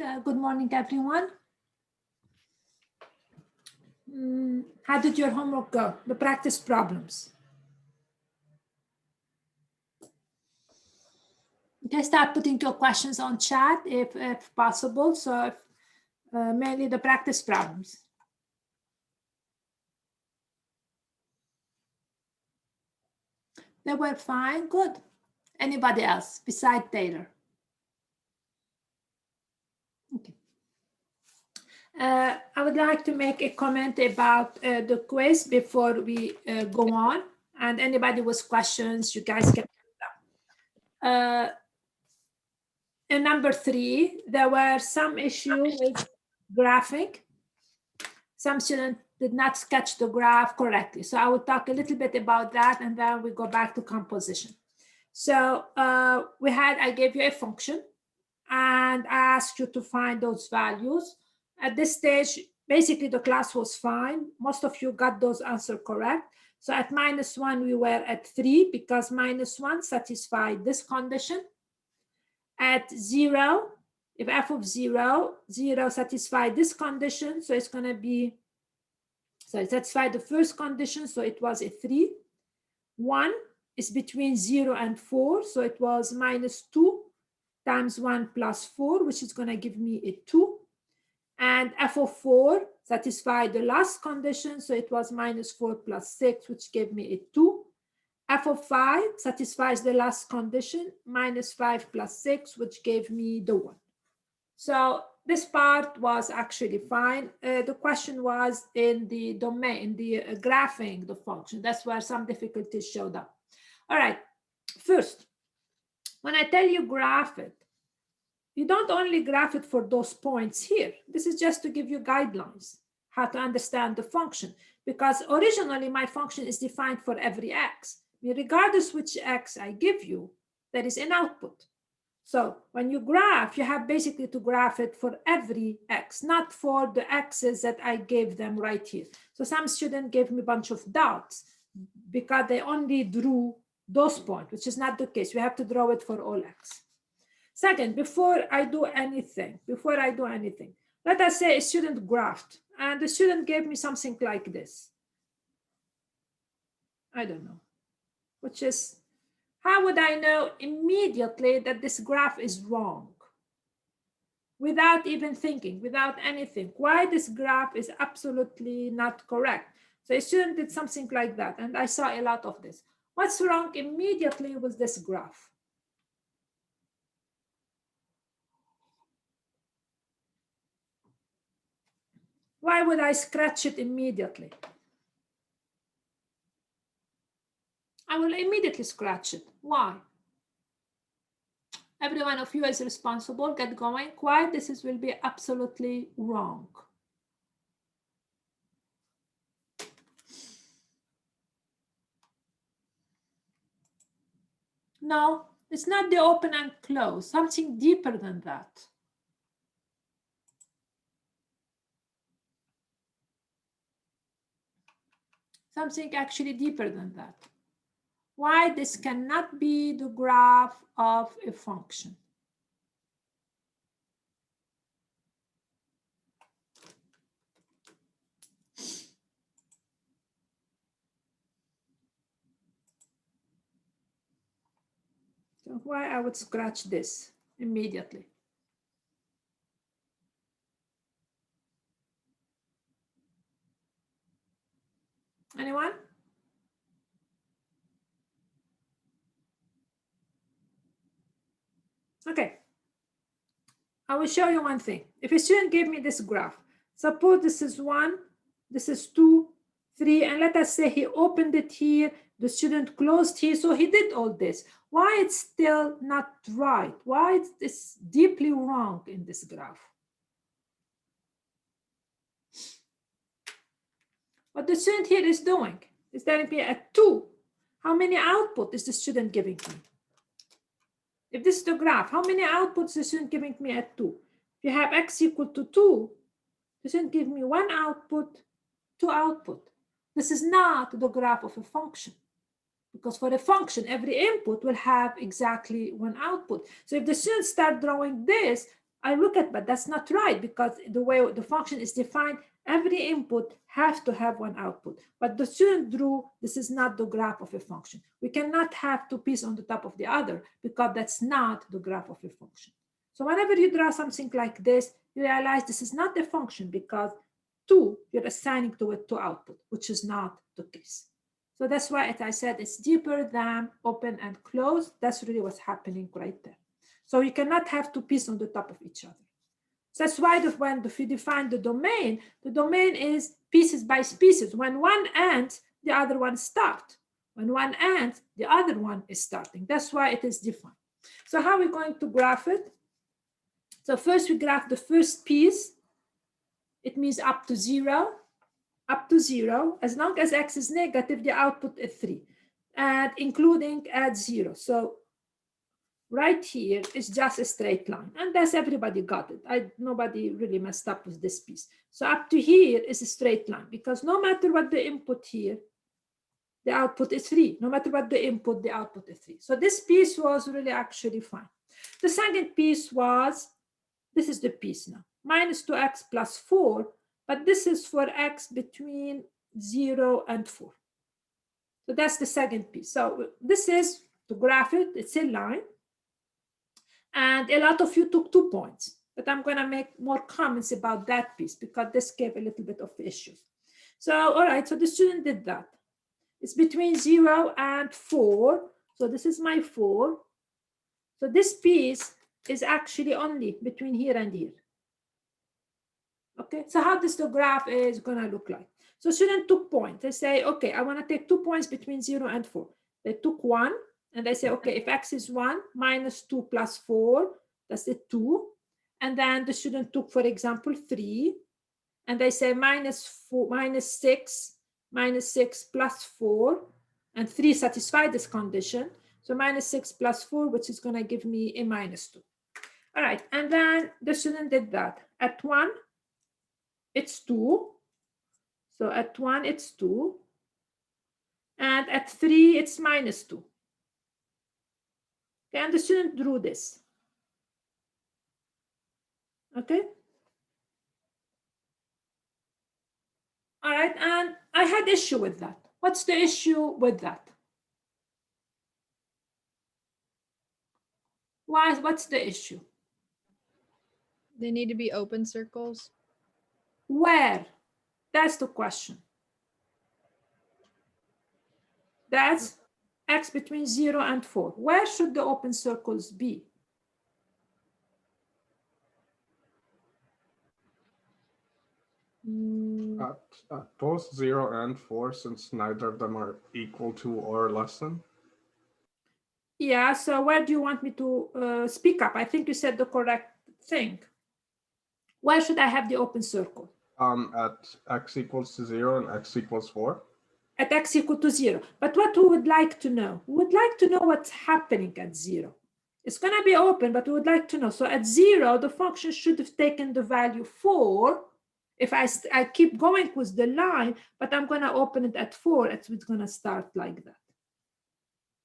Good morning, everyone. How did your homework go? The practice problems. Okay, start putting your questions on chat if possible. So mainly the practice problems. They were fine, good. Anybody else beside Taylor? Okay. I would like to make a comment about the quiz before we go on. And anybody with questions, you guys can put them. In number 3, there were some issues with graphing. Some students did not sketch the graph correctly. So I will talk a little bit about that, and then we go back to composition. So I gave you a function, and I asked you to find those values. At this stage, basically the class was fine. Most of you got those answers correct. So at -1, we were at 3 because -1 satisfied this condition. At 0, if f of 0 satisfied this condition, so it's going to be, so it satisfied the first condition, so it was a 3. 1 is between 0 and 4, so it was -2 times 1 plus 4, which is going to give me a 2. And f of 4 satisfied the last condition, so it was -4 plus 6, which gave me a 2. F of 5 satisfies the last condition, -5 plus 6, which gave me the 1. So this part was actually fine. The question was in the domain, in the graphing the function. That's where some difficulties showed up. All right, first, when I tell you graph it, you don't only graph it for those points here. This is just to give you guidelines, how to understand the function, because originally my function is defined for every x. Regardless which x I give you, there is an output. So when you graph, you have basically to graph it for every x, not for the x's that I gave them right here. So some student gave me a bunch of dots because they only drew those points, which is not the case. We have to draw it for all x. Second, before I do anything, let us say a student graphed, and the student gave me something like this. I don't know. Which is, how would I know immediately that this graph is wrong? Without even thinking, without anything, why this graph is absolutely not correct. So a student did something like that, and I saw a lot of this. What's wrong immediately with this graph? Why would I scratch it immediately? I will immediately scratch it. Why? Every one of you is responsible. Get going. Why this will be absolutely wrong? No, it's not the open and close. Something deeper than that. Something actually deeper than that. Why this cannot be the graph of a function? So why I would scratch this immediately? Anyone? Okay. I will show you one thing. If a student gave me this graph, suppose this is 1, this is 2, 3, and let us say he opened it here, the student closed here, so he did all this. Why it's still not right? Why is this deeply wrong in this graph? What the student here is doing is telling me at 2, how many output is the student giving me? If this is the graph, how many outputs is the student giving me at 2? If you have x equal to 2, the student give me 1 output, 2 output. This is not the graph of a function, because for a function, every input will have exactly 1 output. So if the students start drawing this, I look at, but that's not right, because the way the function is defined, every input has to have one output. But the student drew, this is not the graph of a function. We cannot have two pieces on the top of the other, because that's not the graph of a function. So whenever you draw something like this, you realize this is not the function, because 2, you're assigning to it 2 output, which is not the case. So that's why, as I said, it's deeper than open and close. That's really what's happening right there. So you cannot have two pieces on the top of each other. So that's why when we define the domain is pieces by pieces. When one ends, the other one starts. When one ends, the other one is starting. That's why it is defined. So how are we going to graph it? So first we graph the first piece. It means up to 0. Up to 0. As long as x is negative, the output is 3. And including at 0. So right here is just a straight line, and that's everybody got it. Nobody really messed up with this piece. So up to here is a straight line, because no matter what the input here, the output is 3. No matter what the input, the output is 3. So this piece was really actually fine. The second piece was, this is the piece now, minus 2x plus 4, but this is for x between 0 and 4. So that's the second piece. So this is, to graph it, it's a line. And a lot of you took 2 points, but I'm going to make more comments about that piece, because this gave a little bit of issues. So, all right, so the student did that. It's between 0 and 4. So this is my 4. So this piece is actually only between here and here. Okay, so how this the graph is going to look like? So student took points. They say, okay, I want to take 2 points between 0 and 4. They took 1. And they say, okay, if x is 1, minus 2 plus 4, that's the 2. And then the student took, for example, 3. And they say minus 6 plus 4. And 3 satisfy this condition. So minus 6 plus 4, which is going to give me a minus 2. All right, and then the student did that. At 1, it's 2. So at 1, it's 2. And at 3, it's minus 2. Okay, and the student drew this. Okay. All right, and I had issue with that. What's the issue with that? What's the issue? They need to be open circles. Where? That's the question. That's x between 0 and 4. Where should the open circles be? At both 0 and 4, since neither of them are equal to or less than. Yeah, so where do you want me to speak up? I think you said the correct thing. Where should I have the open circle? At x equals to 0 and x equals 4. At x equal to 0. But what we would like to know? We would like to know what's happening at 0. It's going to be open, but we would like to know. So at 0, the function should have taken the value 4. If I keep going with the line, but I'm going to open it at 4, it's going to start like that.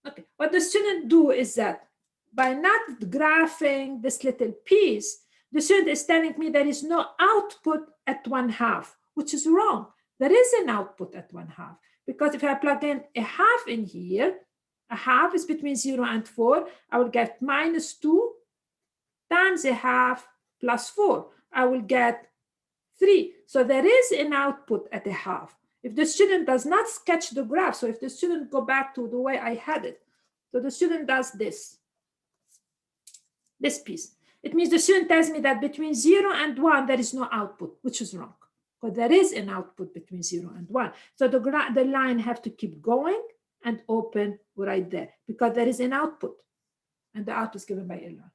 Okay, what the student do is that by not graphing this little piece, the student is telling me there is no output at 1/2, which is wrong. There is an output at 1/2, because if I plug in a half in here, a half is between 0 and 4, I will get minus 2 times a half plus 4. I will get 3. So there is an output at a half. If the student does not sketch the graph, so if the student go back to the way I had it, so the student does this piece. It means the student tells me that between 0 and 1, there is no output, which is wrong. But there is an output between 0 and 1. So the line have to keep going and open right there, because there is an output, and the output is given by a line.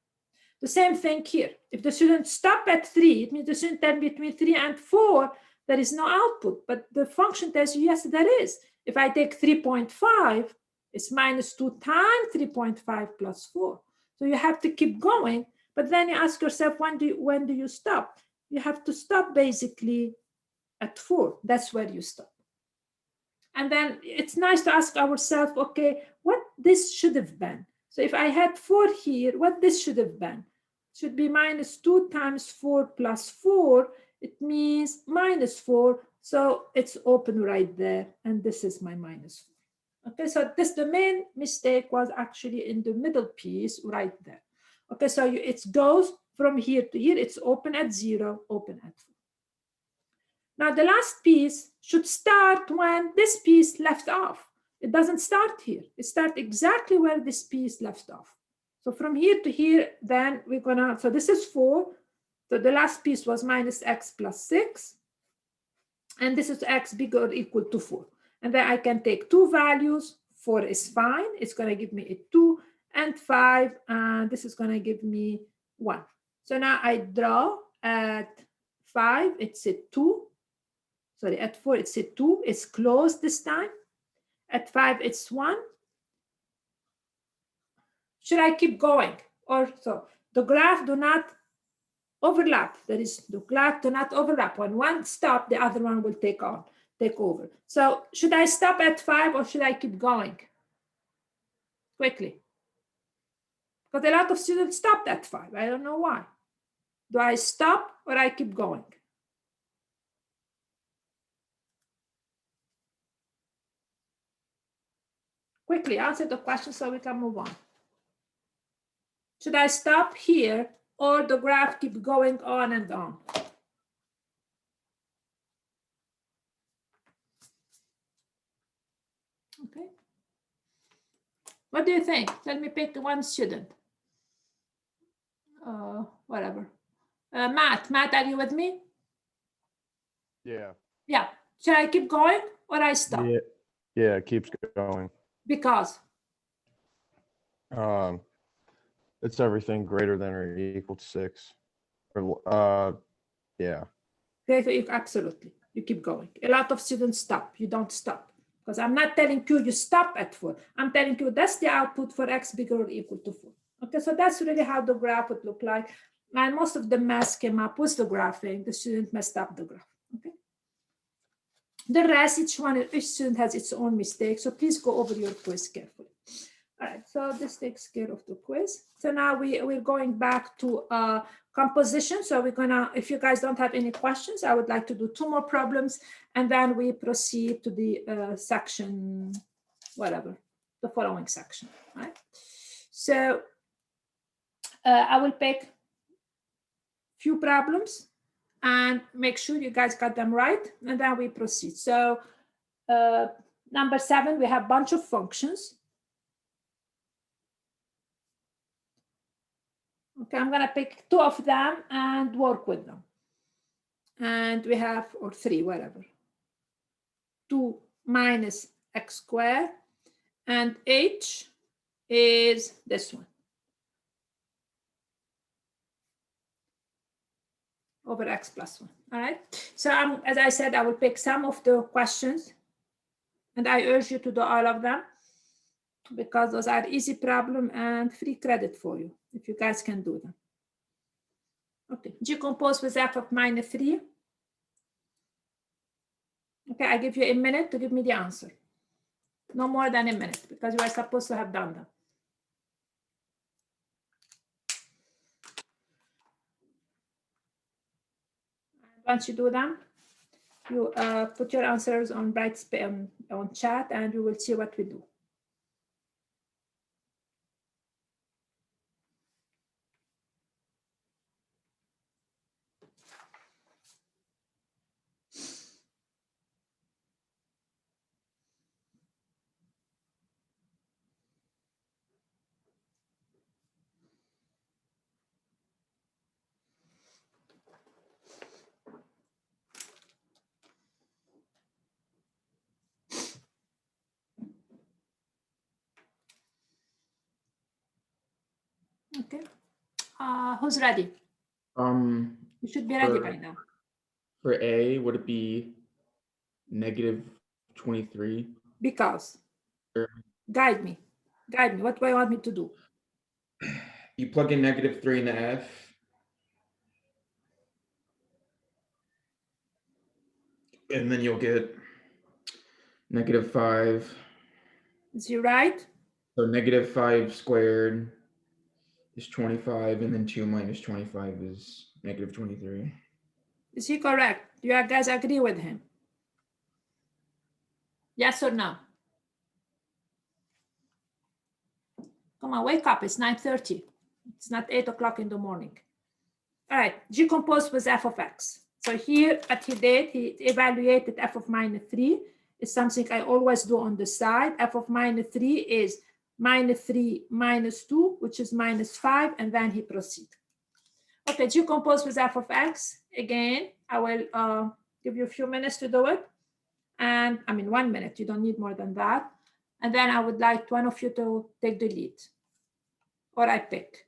The same thing here. If the student stop at 3, it means the student tells between 3 and 4, there is no output. But the function tells you, yes, there is. If I take 3.5, it's minus 2 times 3.5 plus 4. So you have to keep going. But then you ask yourself, when do you stop? You have to stop basically at 4. That's where you stop. And then it's nice to ask ourselves, okay, what this should have been. So if I had 4 here, what this should have been? should be minus 2 times 4 plus 4. It means minus 4. So it's open right there. And this is my minus 4. Okay, so the main mistake was actually in the middle piece right there. Okay, so it goes from here to here. It's open at 0, open at 4. Now the last piece should start when this piece left off. It doesn't start here. It starts exactly where this piece left off. So from here to here, then we're gonna, so this is 4. So the last piece was minus x plus 6. And this is x bigger or equal to 4. And then I can take two values. 4 is fine. It's gonna give me a 2 and 5. And this is gonna give me 1. So now I draw at 5, it's a 2. Sorry, at 4, it's a 2. It's closed this time. At 5, it's 1. Should I keep going? Or so the graph do not overlap. That is, the graph do not overlap. When one stop, the other one will take over. So should I stop at 5 or should I keep going? Quickly. Because a lot of students stopped at 5. I don't know why. Do I stop or I keep going? Quickly answer the question so we can move on. Should I stop here or the graph keep going on and on? Okay. What do you think? Let me pick one student. Whatever. Matt, are you with me? Yeah. Yeah. Should I keep going or I stop? Yeah, it keeps going. Because? It's everything greater than or equal to 6. Or, yeah. Absolutely. You keep going. A lot of students stop. You don't stop. Because I'm not telling you stop at 4. I'm telling you that's the output for x bigger or equal to 4. Okay, so that's really how the graph would look like. And most of the mess came up with the graphing. The student messed up the graph. Okay. The rest, each student has its own mistake. So please go over your quiz carefully. All right, so this takes care of the quiz. So now we're going back to composition. So we're gonna, if you guys don't have any questions, I would like to do 2 more problems and then we proceed to the section, whatever, the following section, right? So I will pick few problems and make sure you guys got them right, and then we proceed. So number 7, we have a bunch of functions. Okay, I'm gonna pick 2 of them and work with them. And we have, or 3, whatever. 2 minus x squared, and h is this one. Over x plus 1, all right? So as I said, I will pick some of the questions and I urge you to do all of them because those are easy problem and free credit for you if you guys can do them. Okay, decompose with f of minus 3. Okay, I give you a minute to give me the answer. No more than a minute because you are supposed to have done them. Once you do them, you put your answers on on chat and you will see what we do. Okay, who's ready? You should be ready by now. For A, would it be negative 23? Because. Sure. Guide me. What do I want me to do? You plug in negative 3 in the F. And then you'll get negative 5. Is he right? So negative 5 squared is 25, and then 2 minus 25 is negative 23. Is he correct? Do you guys agree with him? Yes or no? Come on, wake up. It's 9:30. It's not 8 o'clock in the morning. All right, decompose with f of x. So here what he did, he evaluated f of minus 3. It's something I always do on the side. F of minus 3 is minus 3 minus 2, which is minus 5, and then he proceeds. Okay, decompose with f of x. Again, I will give you a few minutes to do it. And I mean, 1 minute, you don't need more than that. And then I would like one of you to take the lead, or I pick.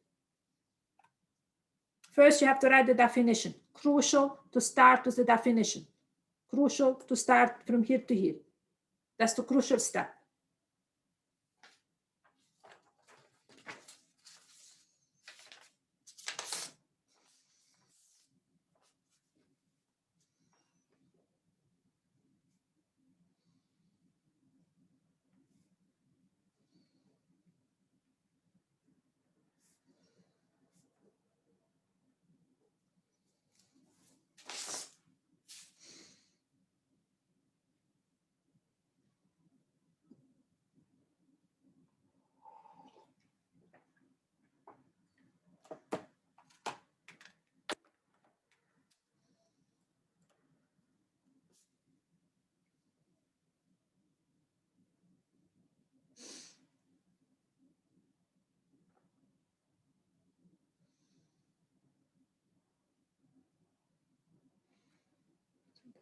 First, you have to write the definition. Crucial to start with the definition. Crucial to start from here to here. That's the crucial step.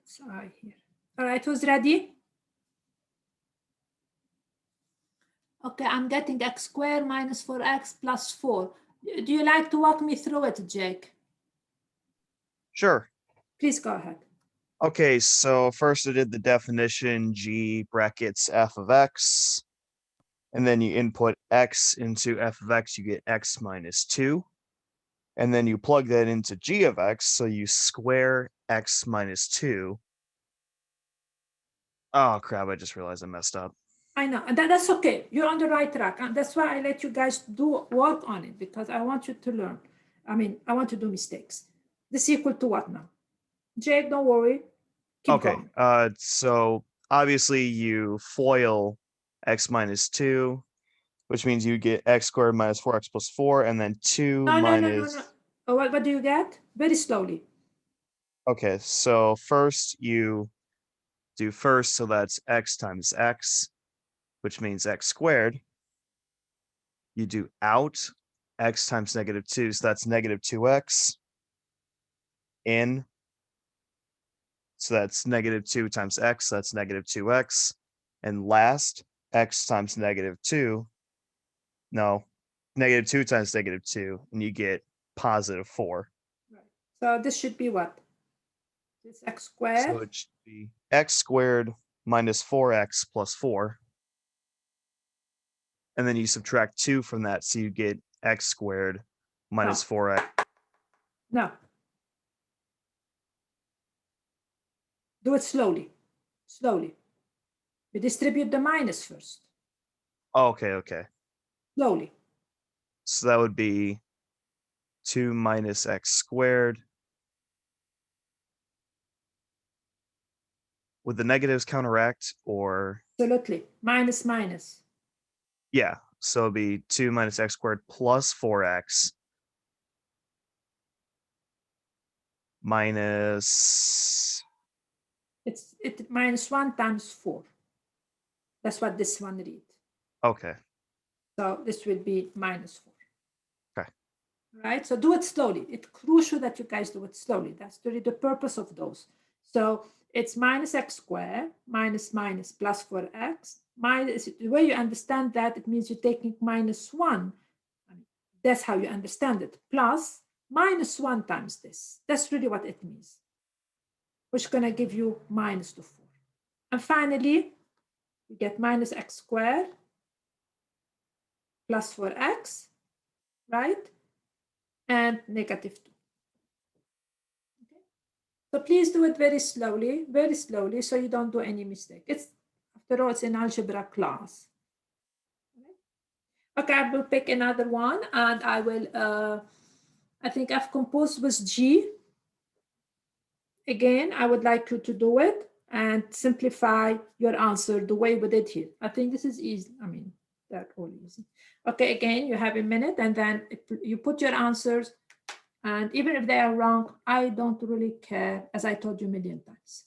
So here. All right, who's ready? Okay, I'm getting x squared minus 4x plus 4. Do you like to walk me through it, Jake? Sure. Please go ahead. Okay, so first I did the definition g brackets f of x, and then you input x into f of x, you get x minus 2, and then you plug that into g of x, so you square x minus 2. Oh crap, I just realized I messed up. I know, and that's okay. You're on the right track. And that's why I let you guys do work on it, because I want you to learn. I mean, I want to do mistakes. This is equal to what now? Jake, don't worry. Keep Okay, going. so obviously you FOIL x minus 2, which means you get x squared minus 4x plus 4, and then 2 No. minus... Oh, what do you get? Very slowly. Okay, so first you do first, so that's x times x, which means x squared. You do out x times negative 2, so that's negative 2x. In, so that's negative 2 times x, so that's negative 2x. And last, x times negative 2. No, negative 2 times negative 2, and you get positive 4. So this should be what? This x squared. So it should be x squared minus 4x plus 4. And then you subtract 2 from that, so you get x squared minus 4x. No. Do it slowly. Slowly. You distribute the minus first. Oh, okay. Slowly. So that would be 2 minus x squared. Would the negatives counteract, or? Absolutely. Minus, minus. Yeah, so it'd be 2 minus x squared plus 4x minus... It's minus 1 times 4. That's what this one reads. Okay. So this will be minus 4. Okay. Right? So do it slowly. It's crucial that you guys do it slowly. That's really the purpose of those. So it's minus x squared, minus plus 4x. Minus, the way you understand that, it means you're taking minus 1. That's how you understand it. Plus minus 1 times this. That's really what it means. Which is going to give you minus 4. And finally, you get minus x squared plus 4x, right? And negative 2. Okay. So please do it very slowly, so you don't do any mistake. It's, after all, it's an algebra class. Okay, I will pick another one, and I will, I think I've composed with G. Again, I would like you to do it and simplify your answer the way we did here. I think this is easy. I mean, that's all easy. Okay, again, you have a minute, and then you put your answers, and even if they are wrong, I don't really care, as I told you a million times.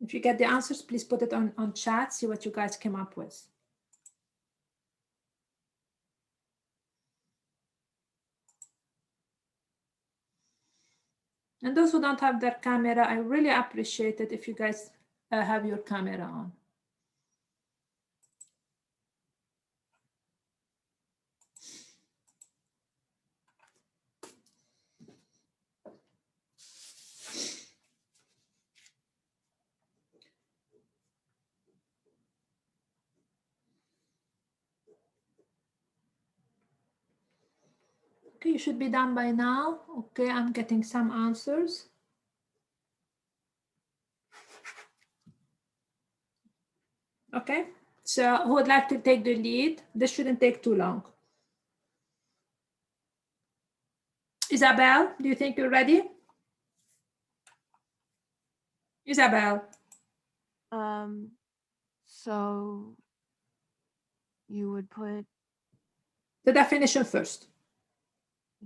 If you get the answers, please put it on chat, see what you guys came up with. And those who don't have their camera, I really appreciate it if you guys have your camera on. Okay, you should be done by now. Okay, I'm getting some answers. Okay, so who would like to take the lead? This shouldn't take too long. Isabel, do you think you're ready? Isabel. So you would put The definition first.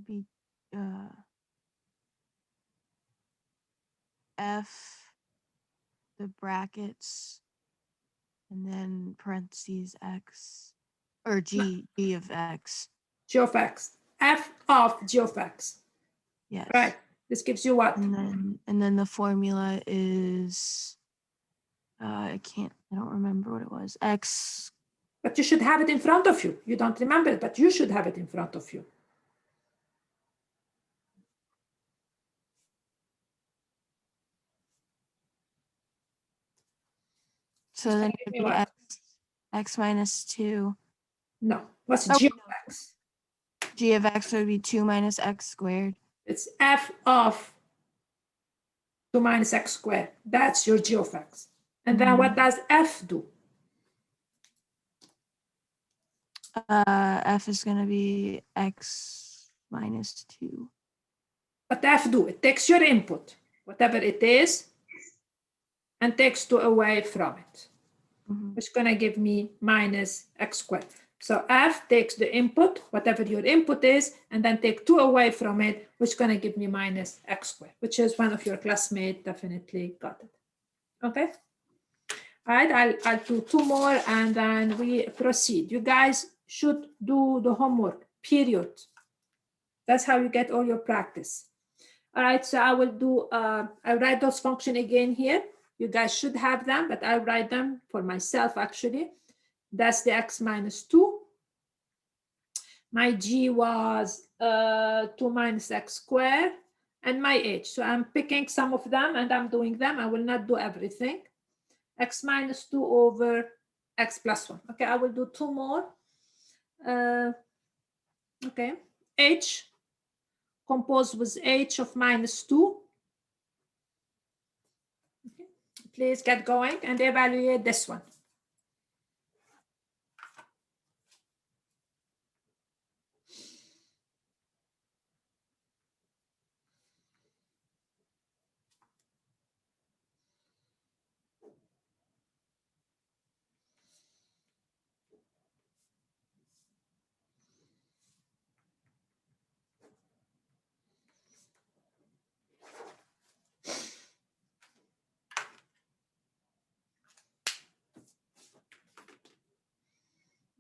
be F, the brackets, and then parentheses X, or G of X. G of X. F of G of X. Yes. Right. This gives you what? And then the formula is I don't remember what it was. X. But you should have it in front of you. You don't remember it, but you should have it in front of you. So then it give would me be what? X minus 2. No. What's Oh, G of X? G of X would be 2 minus X squared. It's F of 2 minus X squared. That's your G of X. And then what does F do? F is going to be X minus 2. What F do? It takes your input, whatever it is, and takes 2 away from it, which is going to give me minus X squared. So F takes the input, whatever your input is, and then take 2 away from it, which is going to give me minus X squared, which is one of your classmates definitely got it. Okay. All right, I'll do 2 more and then we proceed. You guys should do the homework, period. That's how you get all your practice. All right, so I will do, I'll write those functions again here. You guys should have them, but I'll write them for myself actually. That's the X minus 2. My G was 2 minus X squared and my H. So I'm picking some of them and I'm doing them. I will not do everything. X minus 2 over X plus 1. Okay, I will do 2 more. Okay, H composed with H of minus 2. Okay. Please get going and evaluate this one.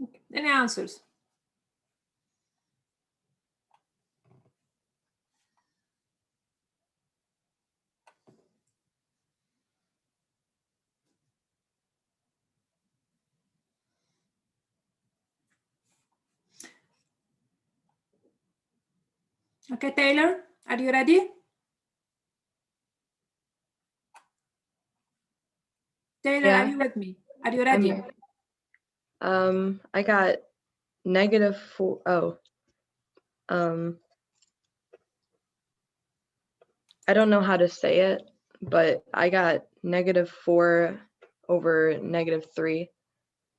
Okay. Any answers? Okay, Taylor, are you ready? Taylor, Yeah. are you with me? Are you ready? I got -4. Oh. I don't know how to say it, but I got -4 over -3.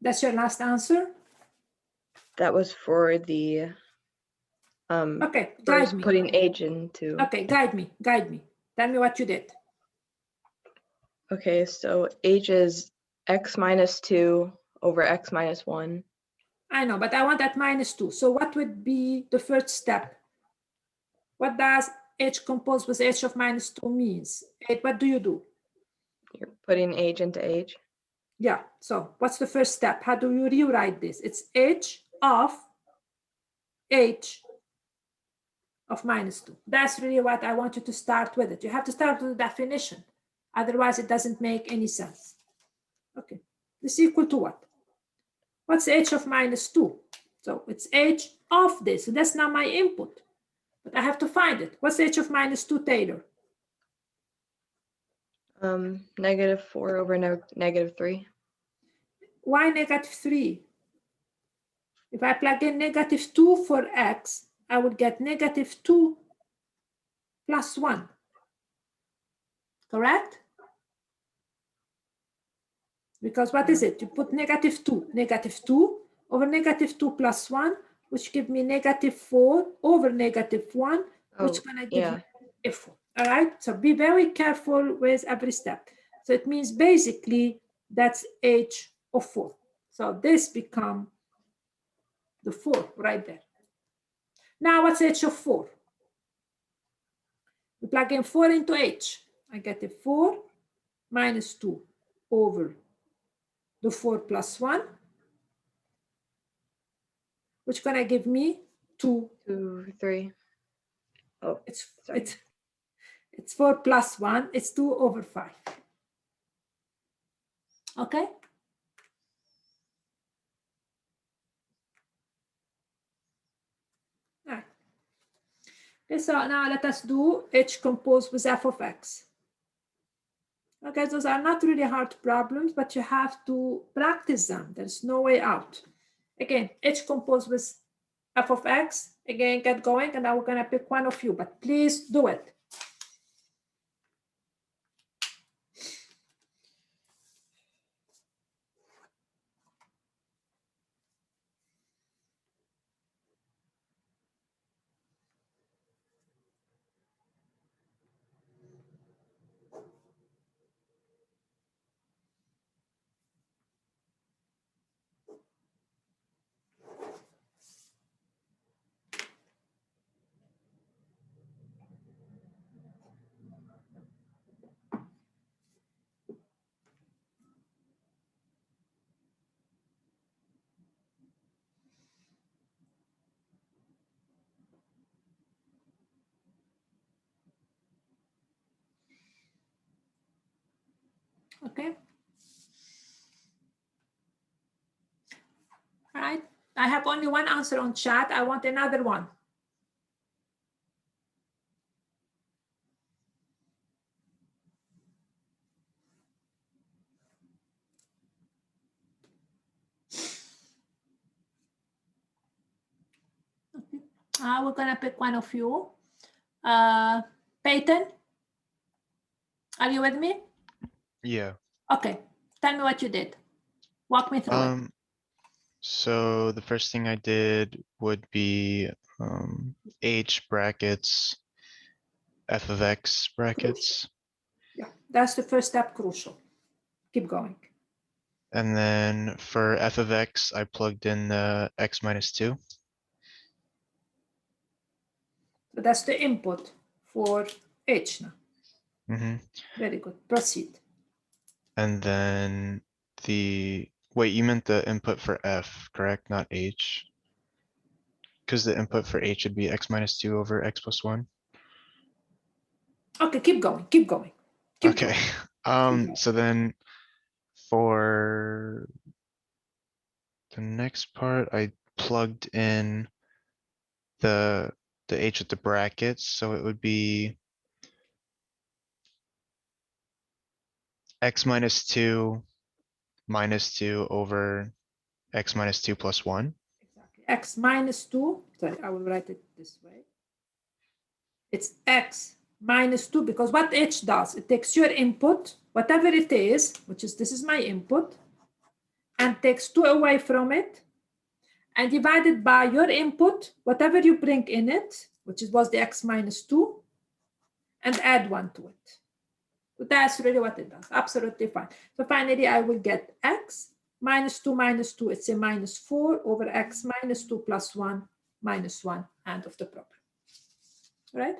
That's your last answer? That was for the Okay, guide first me. putting age into. Okay, guide me, guide me. Tell me what you did. Okay, so h is x minus 2 over x minus 1. I know, but I want that -2. So what would be the first step? What does h composed with h of -2 means? What do you do? You're putting age into h. Yeah, so what's the first step? How do you rewrite this? It's h of -2. That's really what I want you to start with it. You have to start with the definition. Otherwise, it doesn't make any sense. Okay, this is equal to what? What's h of -2? So it's h of this. So that's not my input, but I have to find it. What's h of -2, Taylor? -4 over -3. Why -3? If I plug in -2 for x, I would get -2 plus 1. Correct? Because what is it? You put -2. -2 over -2 plus 1, which give me -4 over -1, which is going to give yeah. me -4. All right? So be very careful with every step. So it means basically that's h of 4. So this become the 4 right there. Now what's h of 4? We plug in 4 into h. I get a 4 minus 2 over the 4 plus 1, which is going to give me 2. 2, 3. Oh, sorry. It's 4 plus 1. It's 2 over 5. Okay? All right. Okay, so now let us do h composed with f of x. Okay, those are not really hard problems, but you have to practice them. There's no way out. Again, h composed with f of x. Again, get going, and now we're going to pick one of you, but please do it. Okay. All right. I have only one answer on chat. I want another one. Okay. We're going to pick one of you. Peyton, are you with me? Yeah. Okay. Tell me what you did. Walk me through it. So the first thing I did would be h brackets f of x brackets, Yeah, that's the first step, crucial. Keep going. and then for f of x, I plugged in the x minus 2. So that's the input for h now. Very good. Proceed. And then wait, you meant the input for f, correct? Not h? Because the input for h would be x minus 2 over x plus 1. Okay, keep going. Keep going. Keep Okay. going. So then for the next part, I plugged in the h with the brackets, so it would be x minus 2 minus 2 over x minus 2 plus 1. Exactly. X minus 2. Sorry, I will write it this way. It's x minus 2, because what h does, it takes your input, whatever it is, which is this is my input, and takes 2 away from it, and divided by your input, whatever you bring in it, which was the x minus 2, and add 1 to it. So that's really what it does. Absolutely fine. So finally, I will get x minus 2 minus 2. It's a minus 4 over x minus 2 plus 1 minus 1. End of the problem. All right?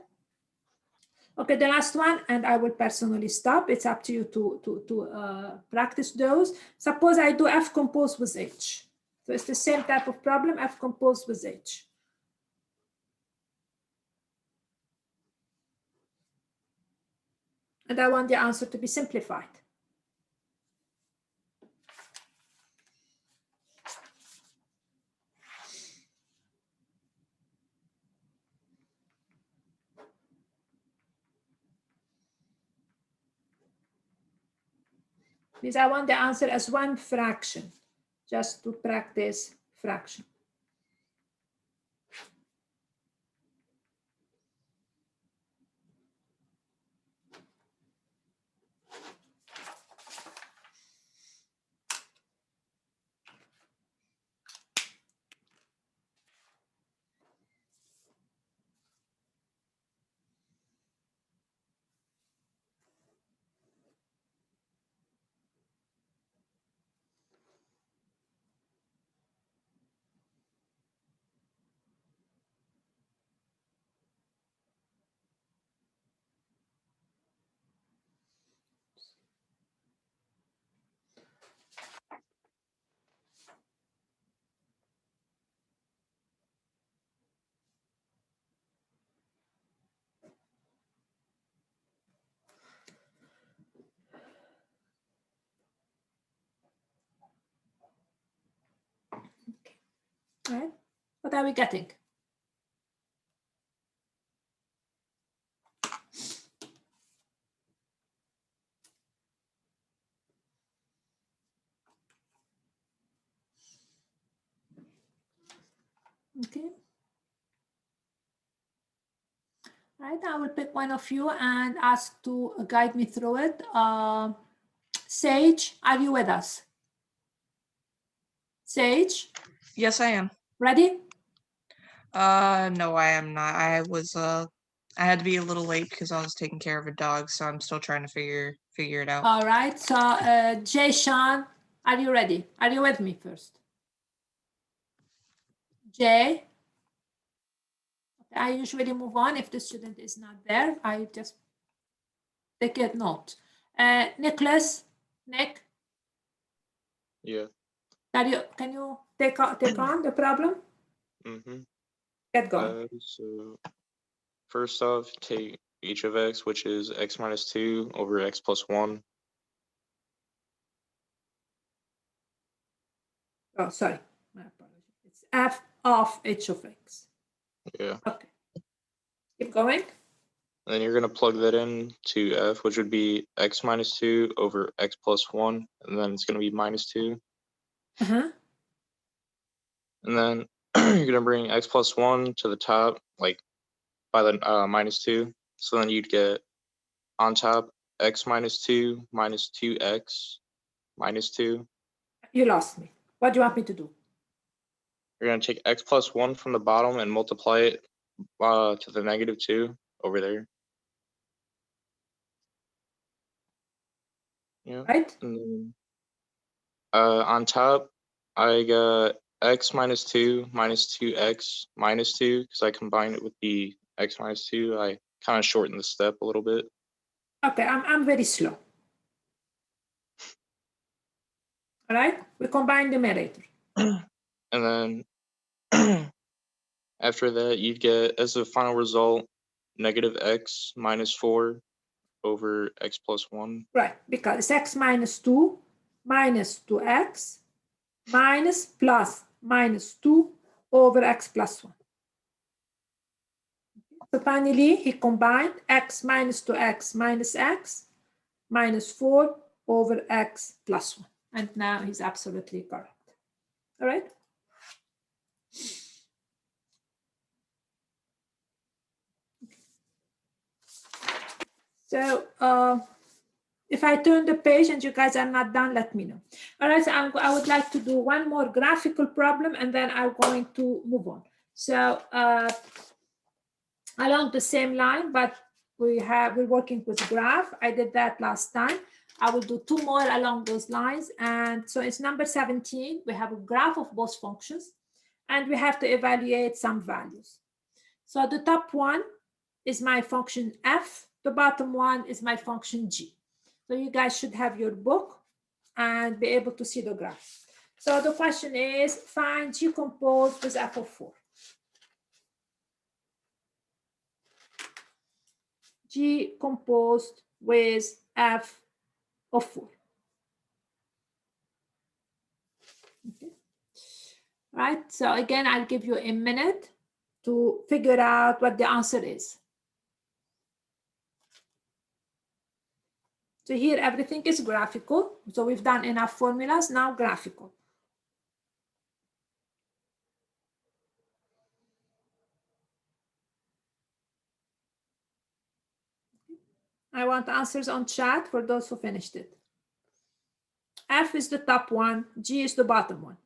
Okay, the last one, and I will personally stop. It's up to you to practice those. Suppose I do f composed with h. So it's the same type of problem, f composed with h. And I want the answer to be simplified. Means I want the answer as one fraction, just to practice fraction. All right, what are we getting? Okay. All right, I will pick one of you and ask to guide me through it. Sage, are you with us? Sage, Yes, I am. ready? No, I am not. I had to be a little late because I was taking care of a dog, so I'm still trying to figure it out. All right, so Jay Sean, are you ready? Are you with me first? Jay? I usually move on if the student is not there. I just take a note. Nicholas, Nick, Yeah. can you take on the problem? Mm-hmm. Get going. So first off, take h of x, which is x minus 2 over x plus 1. Oh, sorry. My apologies. It's f of h of x. Yeah. Okay. Keep going. And then you're going to plug that in to f, which would be x minus 2 over x plus 1. And then it's going to be minus 2. Uh-huh. And then you're going to bring x plus 1 to the top, like by the minus 2. So then you'd get on top x minus 2 minus 2x minus 2. You lost me. What do you want me to do? You're going to take x plus 1 from the bottom and multiply it to the negative 2 over there. Yeah. Right? And then on top, I got x minus 2 minus 2x minus 2 because I combined it with the x minus 2. I kind of shortened the step a little bit. Okay, I'm very slow. All right, we combine the numerator. And then after that, you'd get as the final result negative x minus 4 over x plus 1. Right, because it's x minus 2 minus 2x minus plus minus 2 over x plus 1. So finally, he combined x minus 2x minus x minus 4 over x plus 1. And now he's absolutely correct. All right? So if I turn the page and you guys are not done, let me know. All right, so I would like to do one more graphical problem and then I'm going to move on. So along the same line, but we're working with graph. I did that last time. I will do 2 more along those lines. And so it's number 17. We have a graph of both functions and we have to evaluate some values. So the top one is my function f. The bottom one is my function g. So you guys should have your book and be able to see the graph. So the question is, find g composed with f of 4. G composed with f of 4. Okay. Right, so again, I'll give you a minute to figure out what the answer is. So here everything is graphical. So we've done enough formulas, now graphical. I want answers on chat for those who finished it. F is the top one, G is the bottom one.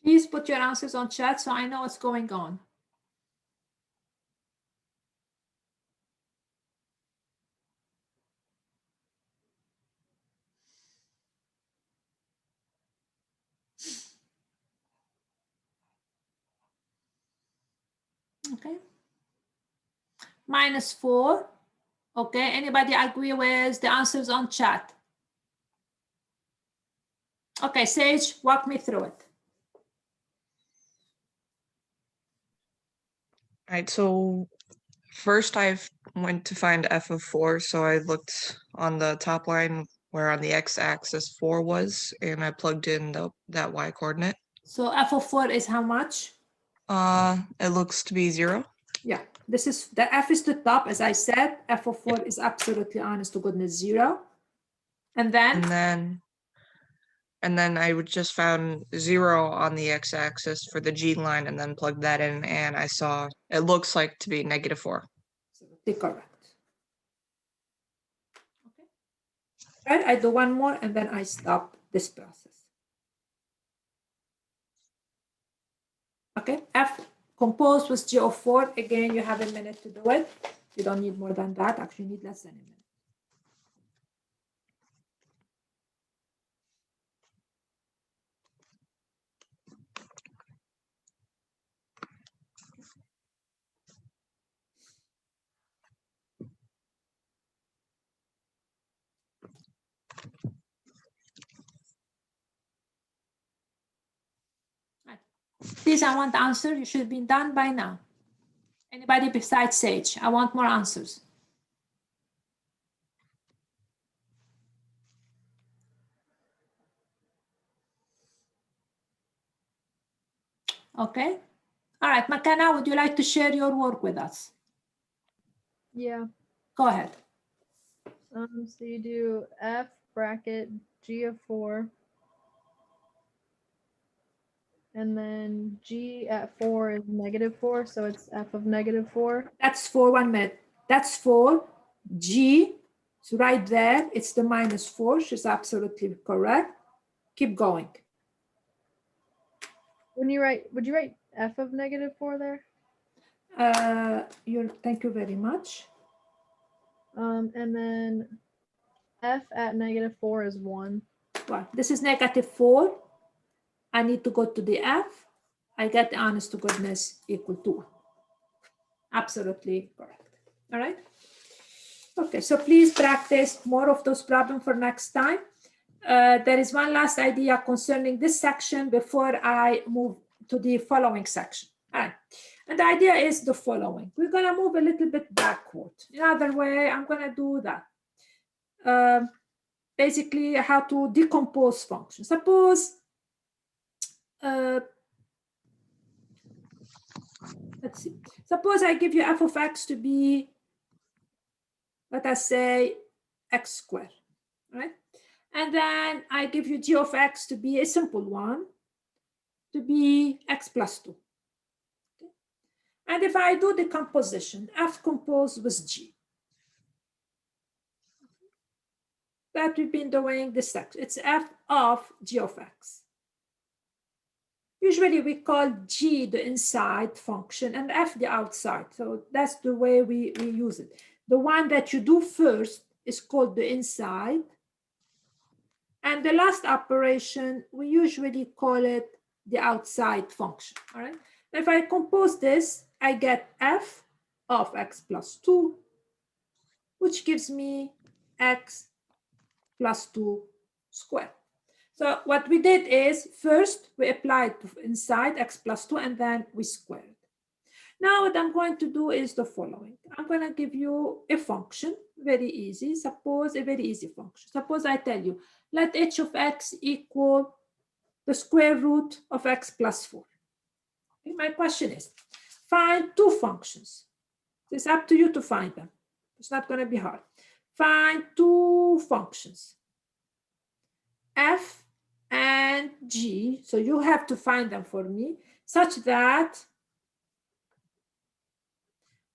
Please put your answers on chat so I know what's going on. Okay. -4. Okay, anybody agree with the answers on chat? Okay, Sage, walk me through it. All right, so first I went to find f of 4, so I looked on the top line where on the x-axis 4 was, and I plugged in that y coordinate. So f of 4 is how much? It looks to be 0. Yeah, this is the f is the top, as I said. F of 4 is absolutely honest to goodness 0. And then I would just found 0 on the x-axis for the g line, and then plugged that in, and I saw it looks like to be -4. absolutely correct. Okay. Right, I do one more and then I stop this process. Okay, f composed with g of 4. Again, you have a minute to do it. You don't need more than that. Actually, you need less than a minute. Please, I want the answer. You should be done by now. Anybody besides Sage? I want more answers. Okay. All right, Makana, would you like to share your work with us? Yeah. Go ahead. So you do f bracket g of 4. And then g at 4 is -4, so it's f of -4. That's 4, 1 minute. That's 4. G, it's right there. It's the -4. She's absolutely correct. Keep going. Would you write f of -4 there? Thank you very much. And then f at -4 is 1. Well, this is -4. I need to go to the f. I get the honest to goodness equal to 1. Absolutely correct. All right. Okay, so please practice more of those problems for next time. There is one last idea concerning this section before I move to the following section. All right. And the idea is the following. We're going to move a little bit backward. Another way, I'm going to do that. Basically, how to decompose functions. Suppose let's see. Suppose I give you f of x to be, let us say, x squared, right? And then I give you g of x to be a simple one, to be x plus 2. Okay? And if I do decomposition, f composed with g, that we've been doing this section, it's f of g of x. Usually we call g the inside function and f the outside. So that's the way we use it. The one that you do first is called the inside. And the last operation, we usually call it the outside function, all right? If I compose this, I get f of x plus 2, which gives me x plus 2 squared. So what we did is, first we applied inside x plus 2, and then we squared. Now what I'm going to do is the following. I'm going to give you a function, very easy. Suppose a very easy function. Suppose I tell you, let h of x equal the square root of x plus 4. Okay, my question is, find two functions. It's up to you to find them. It's not going to be hard. Find two functions, f and g. So you have to find them for me, such that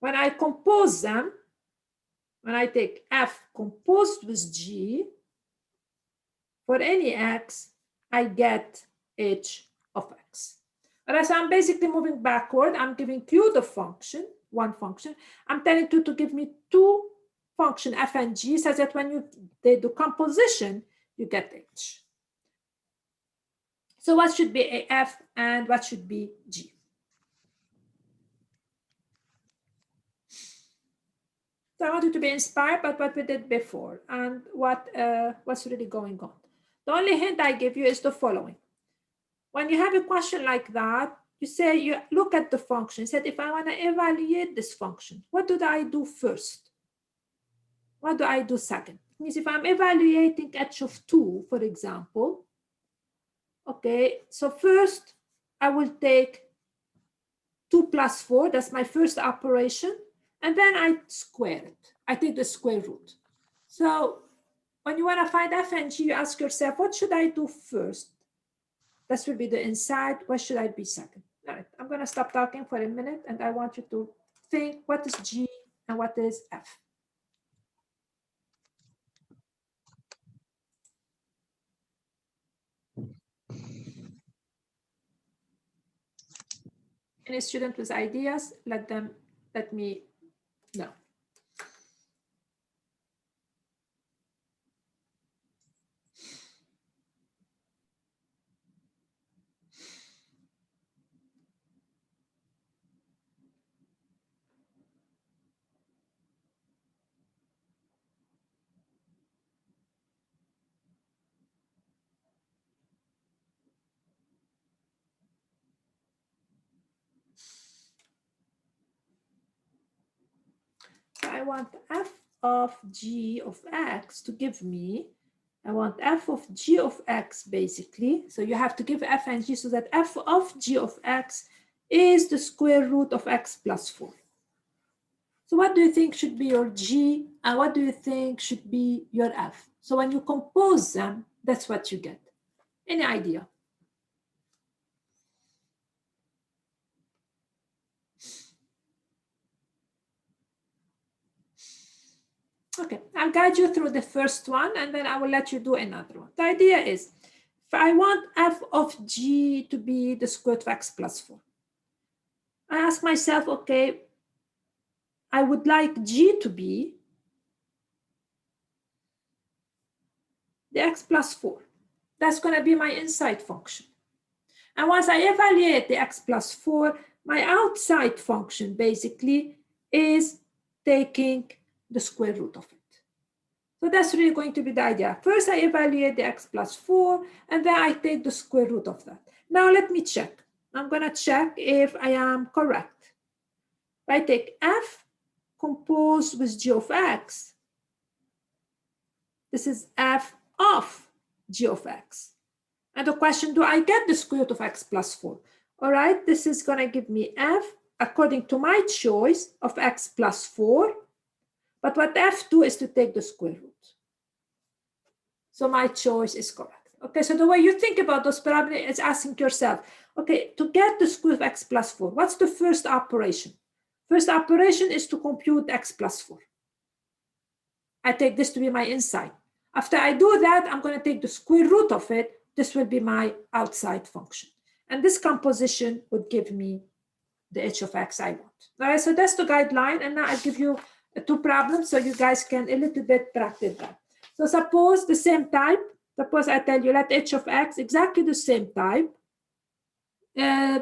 when I compose them, when I take f composed with g, for any x, I get h of x. All right, so I'm basically moving backward. I'm giving you the function, one function. I'm telling you to give me two functions, f and g, such that when you do composition, you get h. So what should be a f and what should be g? So I want you to be inspired by what we did before and what's really going on. The only hint I give you is the following. When you have a question like that, you say, you look at the function. You said, if I want to evaluate this function, what do I do first? What do I do second? It means if I'm evaluating h of 2, for example, okay, so first I will take 2 plus 4, that's my first operation, and then I square it. I take the square root. So when you want to find f and g, you ask yourself, what should I do first? This will be the inside. What should I be second? All right, I'm going to stop talking for a minute, and I want you to think, what is g and what is f? Any student with ideas, let me know. I want f of g of x to give me, I want f of g of x basically. So you have to give f and g so that f of g of x is the square root of x plus 4. So what do you think should be your g and what do you think should be your f? So when you compose them, that's what you get. Any idea? Okay, I'll guide you through the first one and then I will let you do another one. The idea is, if I want f of g to be the square root of x plus 4, I ask myself, okay, I would like g to be the x plus 4. That's going to be my inside function. And once I evaluate the x plus 4, my outside function basically is taking the square root of it. So that's really going to be the idea. First, I evaluate the x plus 4, and then I take the square root of that. Now let me check. I'm going to check if I am correct. If I take f composed with g of x, this is f of g of x. And the question, do I get the square root of x plus 4? All right, this is going to give me f according to my choice of x plus 4. But what f do is to take the square root. So my choice is correct. Okay, so the way you think about those parameters is asking yourself, okay, to get the square of x plus 4, what's the first operation? First operation is to compute x plus 4. I take this to be my inside. After I do that, I'm going to take the square root of it. This will be my outside function. And this composition would give me the h of x I want. All right, so that's the guideline. And now I give you 2 problems so you guys can a little bit practice that. So suppose the same type. Suppose I tell you let h of x exactly the same type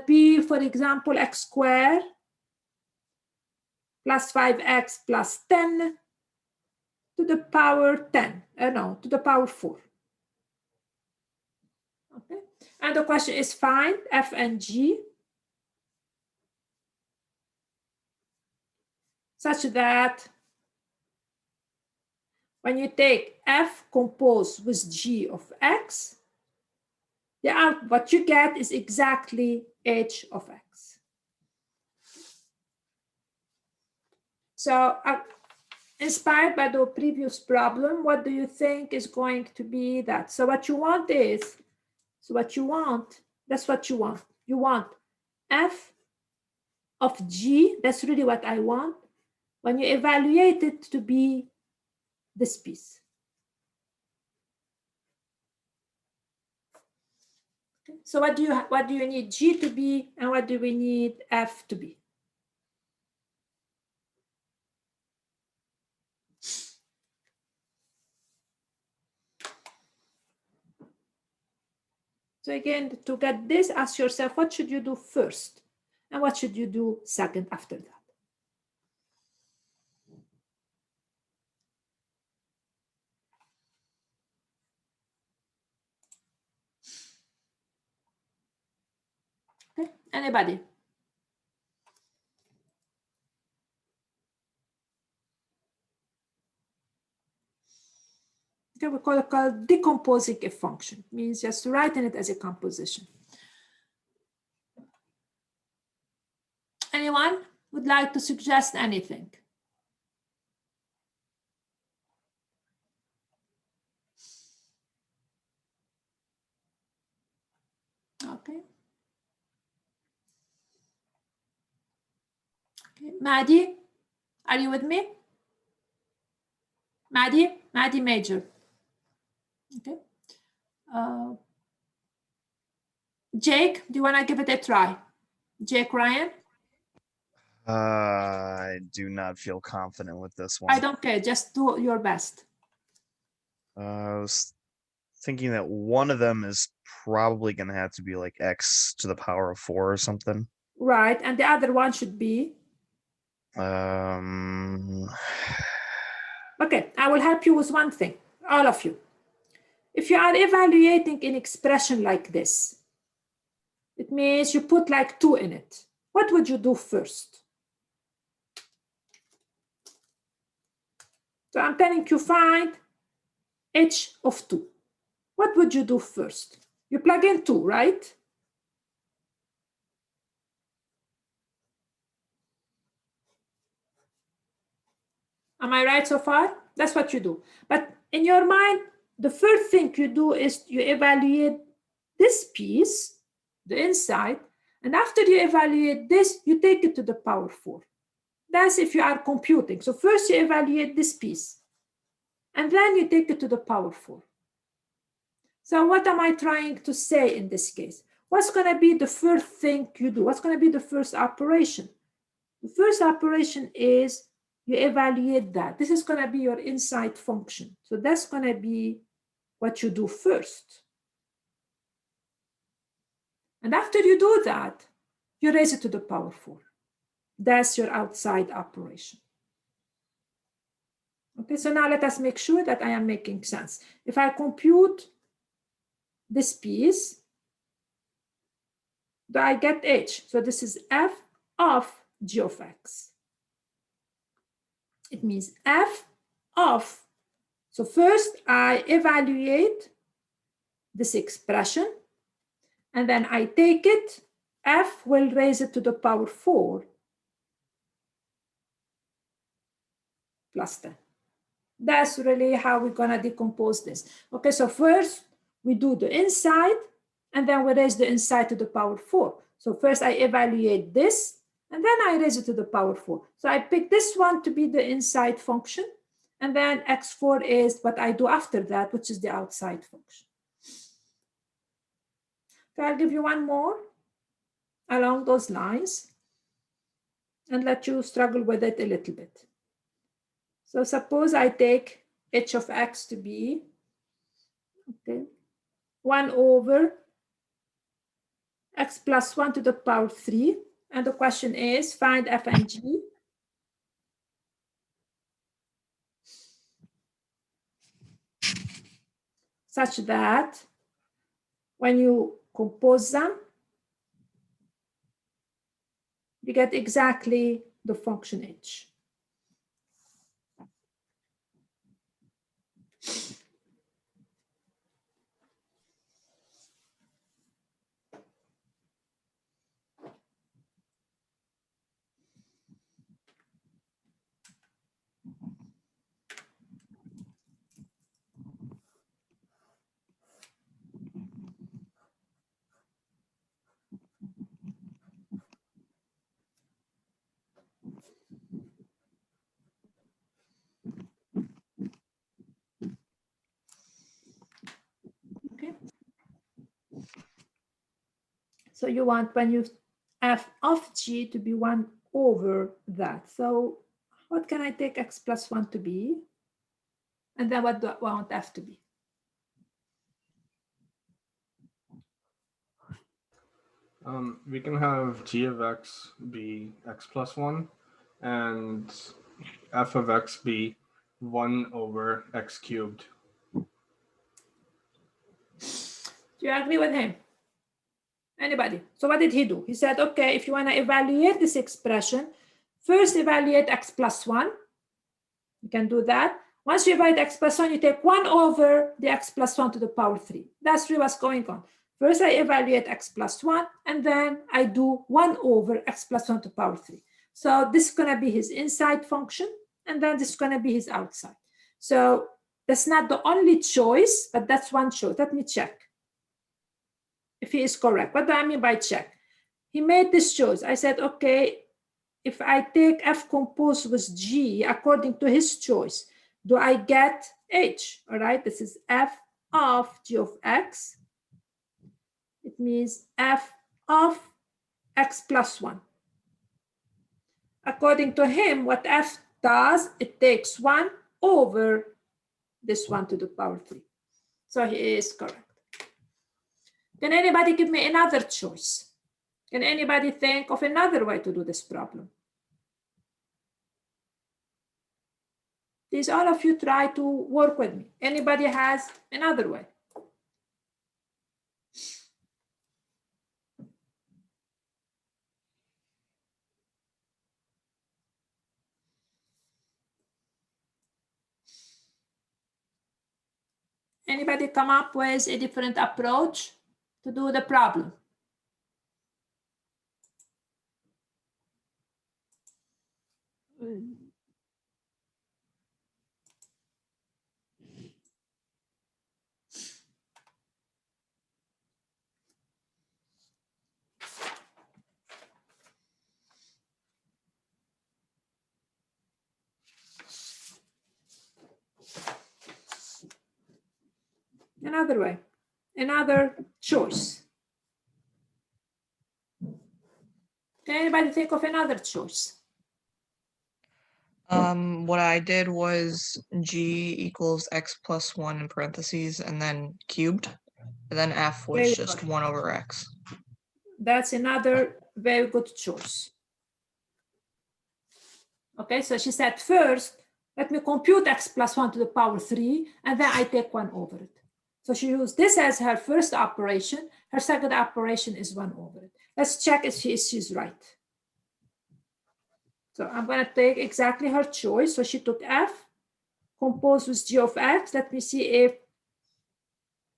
be, for example, x squared plus 5x plus 10 to the power 10. No, to the power 4. Okay, and the question is find f and g such that when you take f composed with g of x, what you get is exactly h of x. So inspired by the previous problem, what do you think is going to be that? So what you want is, that's what you want. You want f of g, that's really what I want, when you evaluate it to be this piece. Okay. So what do you need g to be, and what do we need f to be? So again, to get this, ask yourself, what should you do first? And what should you do second after that? Okay, anybody? Okay, we call it decomposing a function. It means just writing it as a composition. Anyone would like to suggest anything? Okay. Okay. Maddie, are you with me? Maddie Major. Okay. Jake, do you want to give it a try? Jake Ryan? I do not feel confident with this one. I don't care. Just do your best. I was thinking that one of them is probably going to have to be like x to the power of 4 or something. Right. And the other one should be? Okay. I will help you with one thing. All of you. If you are evaluating an expression like this, it means you put like 2 in it. What would you do first? So I'm telling you find h of 2. What would you do first? You plug in 2, right? Am I right so far? That's what you do. But in your mind, the first thing you do is you evaluate this piece, the inside, and after you evaluate this, you take it to the power 4. That's if you are computing. So first you evaluate this piece, and then you take it to the power 4. So what am I trying to say in this case? What's going to be the first thing you do? What's going to be the first operation? The first operation is you evaluate that. This is going to be your inside function. So that's going to be what you do first. And after you do that, you raise it to the power 4. That's your outside operation. Okay, so now let us make sure that I am making sense. If I compute this piece, do I get h? So this is f of g of x. It means f of, so first I evaluate this expression, and then I take it, f will raise it to the power 4, plus 10. That's really how we're going to decompose this. Okay, so first we do the inside, and then we raise the inside to the power 4. So first I evaluate this, and then I raise it to the power 4. So I pick this one to be the inside function, and then x4 is what I do after that, which is the outside function. So I'll give you one more along those lines and let you struggle with it a little bit. So suppose I take h of x to be, okay, 1 over x plus 1 to the power 3. And the question is, find f and g. Such that when you compose them, you get exactly the function h. Okay. So you want when you f of g to be 1 over that. So what can I take x plus 1 to be? And then what do I want f to be? We can have g of x be x plus 1 and f of x be 1 over x cubed. Do you agree with him? Anybody? So what did he do? He said, okay, if you want to evaluate this expression, first evaluate x plus 1. You can do that. Once you evaluate x plus 1, you take 1 over the x plus 1 to the power 3. That's really what's going on. First, I evaluate x plus 1, and then I do 1 over x plus 1 to the power 3. So this is going to be his inside function, and then this is going to be his outside. So that's not the only choice, but that's one choice. Let me check if he is correct. What do I mean by check? He made this choice. I said, okay, if I take f composed with g according to his choice, do I get h? All right, this is f of g of x. It means f of x plus 1. According to him, what f does, it takes 1 over this 1 to the power 3. So he is correct. Can anybody give me another choice? Can anybody think of another way to do this problem? Please, all of you try to work with me. Anybody has another way? Anybody come up with a different approach to do the problem? Another way, another choice. Can anybody think of another choice? What I did was g equals x plus 1 in parentheses and then cubed, and then f was Very just good. 1 over x. That's another very good choice. Okay, so she said first, let me compute x plus 1 to the power 3, and then I take 1 over it. So she used this as her first operation. Her second operation is 1 over it. Let's check if she's right. So I'm going to take exactly her choice. So she took f, composed with g of x. Let me see if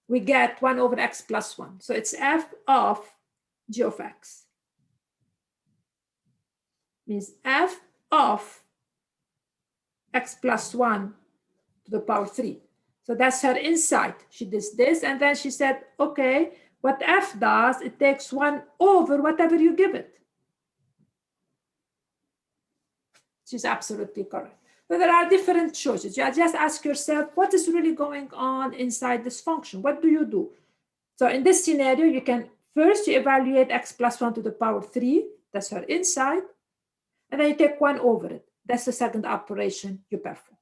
we get 1 over x plus 1. So it's f of g of x. Means f of x plus 1 to the power 3. So that's her insight. She does this, and then she said, okay, what f does, it takes 1 over whatever you give it. She's absolutely correct. So there are different choices. You just ask yourself, what is really going on inside this function? What do you do? So in this scenario, you can first you evaluate x plus 1 to the power 3. That's her insight. And then you take 1 over it. That's the second operation you perform.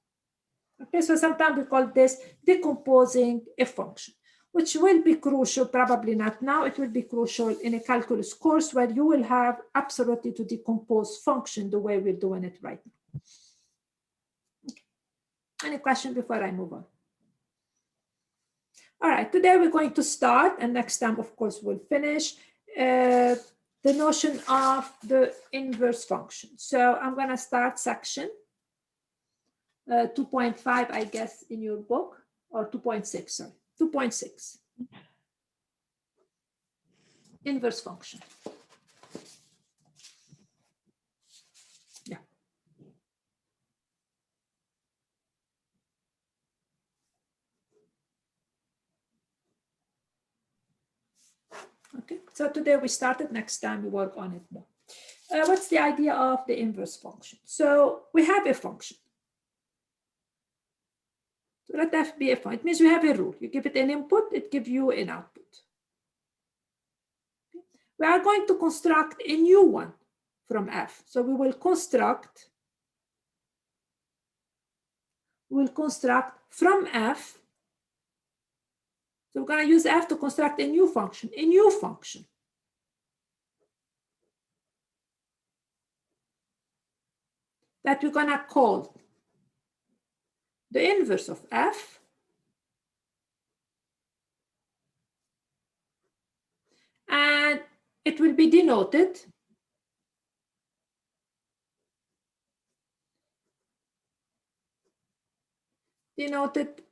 Okay, so sometimes we call this decomposing a function, which will be crucial, probably not now, it will be crucial in a calculus course where you will have absolutely to decompose function the way we're doing it right now. Okay. Any question before I move on? All right, today we're going to start, and next time, of course, we'll finish the notion of the inverse function. So I'm going to start section 2.5, I guess, in your book, or 2.6, sorry, 2.6. Inverse function. Yeah. Okay, so today we started, next time we work on it more. What's the idea of the inverse function? So we have a function. So let f be a function. It means we have a rule. You give it an input, it gives you an output. Okay. We are going to construct a new one from f. So we will construct from f. So we're going to use f to construct a new function, that we're going to call the inverse of f, and it will be denoted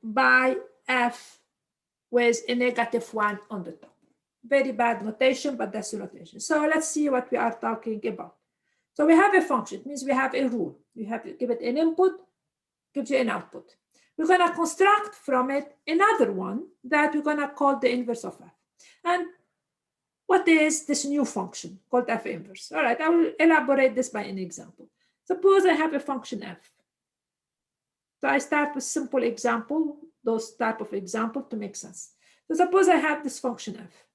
by f with a -1 on the top. Very bad notation, but that's the notation. So let's see what we are talking about. So we have a function. It means we have a rule. You have to give it an input, gives you an output. We're going to construct from it another one that we're going to call the inverse of f. And what is this new function called f inverse? All right, I will elaborate this by an example. Suppose I have a function f. So I start with simple example, those type of example to make sense. So suppose I have this function f.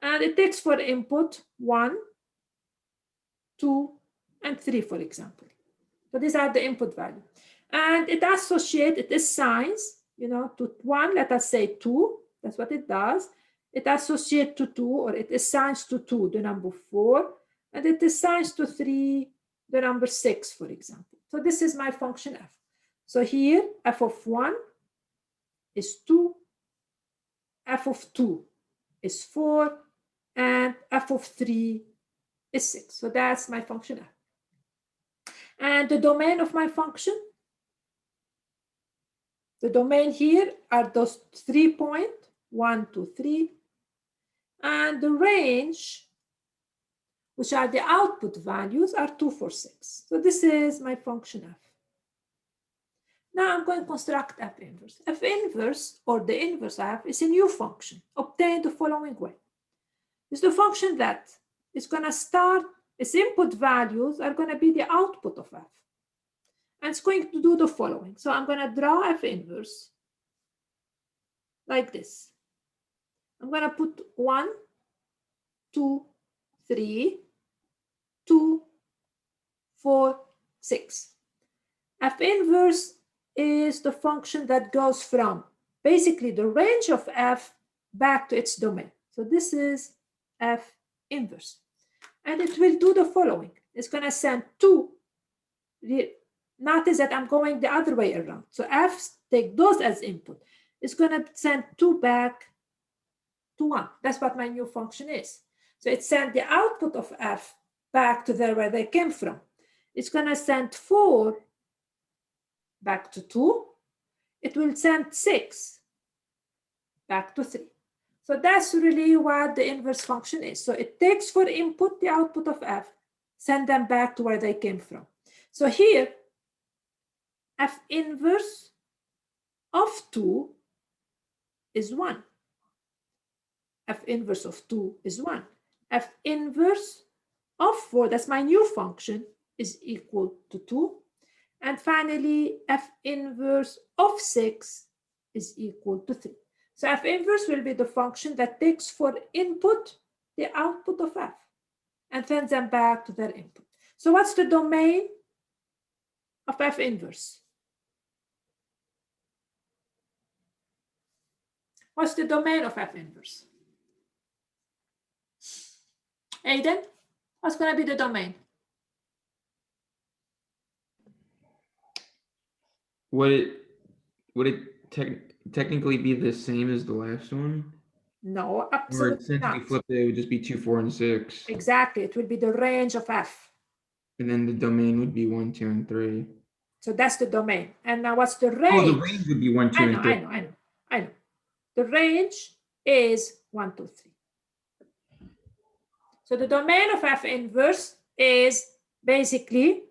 And it takes for input 1, 2, and 3, for example. So these are the input value. And it assigns, to 1, let us say 2. That's what it does. It associates to 2, or it assigns to 2 the number 4. And it assigns to 3 the number 6, for example. So this is my function f. So here, f of 1 is 2, f of 2 is 4, and f of 3 is 6. So that's my function f. And the domain of my function, the domain here are those 3 points, 1, 2, 3. And the range, which are the output values, are 2, 4, 6. So this is my function f. Now I'm going to construct f inverse. F inverse, or the inverse of f, is a new function obtained the following way. It's the function that is going to start, its input values are going to be the output of f. And it's going to do the following. So I'm going to draw f inverse like this. I'm going to put 1, 2, 3, 2, 4, 6. F inverse is the function that goes from basically the range of f back to its domain. So this is f inverse. And it will do the following. It's going to send 2. Notice that I'm going the other way around. So f, take those as input. It's going to send 2 back to 1. That's what my new function is. So it sent the output of f back to there where they came from. It's going to send 4 back to 2. It will send 6 back to 3. So that's really what the inverse function is. So it takes for input the output of f, send them back to where they came from. So here, F inverse of 2 is 1. F inverse of 2 is 1. F inverse of 4, that's my new function, is equal to 2. And finally, F inverse of 6 is equal to 3. So F inverse will be the function that takes for input the output of F and sends them back to their input. So what's the domain of F inverse? What's the domain of F inverse? Aiden, what's going to be the domain? Would it technically be the same as the last one? No, Or absolutely essentially not. flipped it would just be 2, 4, and 6. Exactly, it will be the range of F. And then the domain would be 1, 2, and 3. So that's the domain. And now what's the range? Oh, the range would be 1, 2, and 3. I know. The range is 1, 2, 3. So the domain of F inverse is basically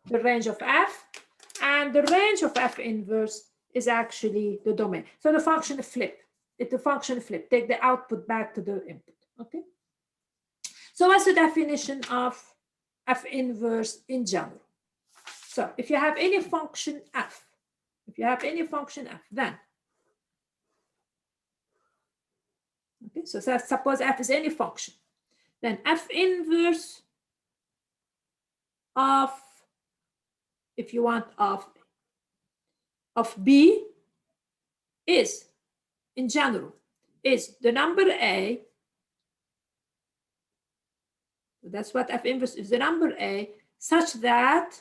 the range of F, and the range of F inverse is actually the domain. So the function flip. It's the function flip. Take the output back to the input. Okay. So what's the definition of F inverse in general? So if you have any function F, then okay, so suppose F is any function, then F inverse of, if you want, of B is, in general, is the number A. That's what F inverse is, the number A, such that,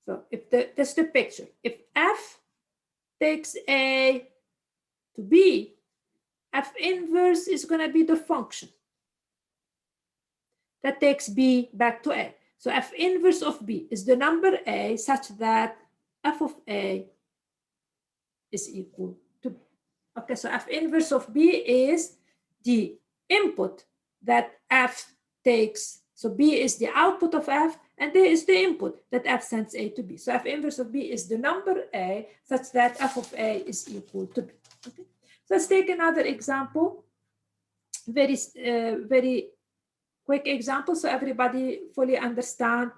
so if that's the picture, if F takes A to B, F inverse is going to be the function that takes B back to A. So F inverse of B is the number A such that F of A is equal to B. Okay, so F inverse of B is the input that F takes. So B is the output of F, and there is the input that F sends A to B. So F inverse of B is the number A such that F of A is equal to B. Okay, so let's take another example. Very quick example so everybody fully understand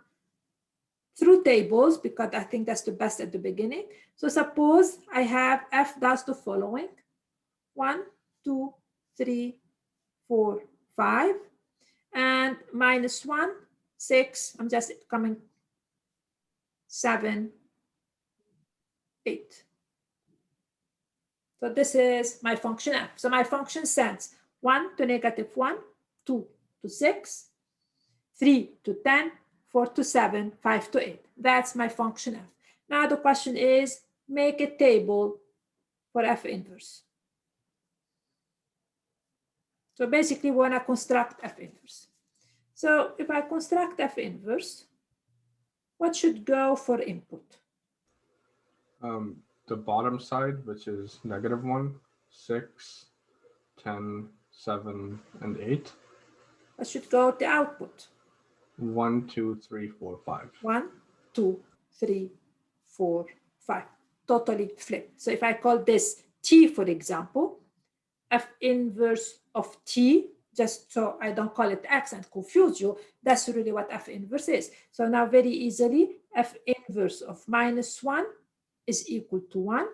through tables, because I think that's the best at the beginning. So suppose I have F does the following: 1, 2, 3, 4, 5, and -1, 6, I'm just coming, 7, 8. So this is my function F. So my function sends 1 to -1, 2 to 6, 3 to 10, 4 to 7, 5 to 8. That's my function F. Now the question is, make a table for F inverse. So basically we want to construct F inverse. So if I construct F inverse, what should go for input? The bottom side, which is -1, 6, 10, 7, and 8. What should go to output? 1, 2, 3, 4, 5. 1, 2, 3, 4, 5. Totally flipped. So if I call this T, for example, F inverse of T, just so I don't call it X and confuse you, that's really what F inverse is. So now very easily, F inverse of -1 is equal to 1.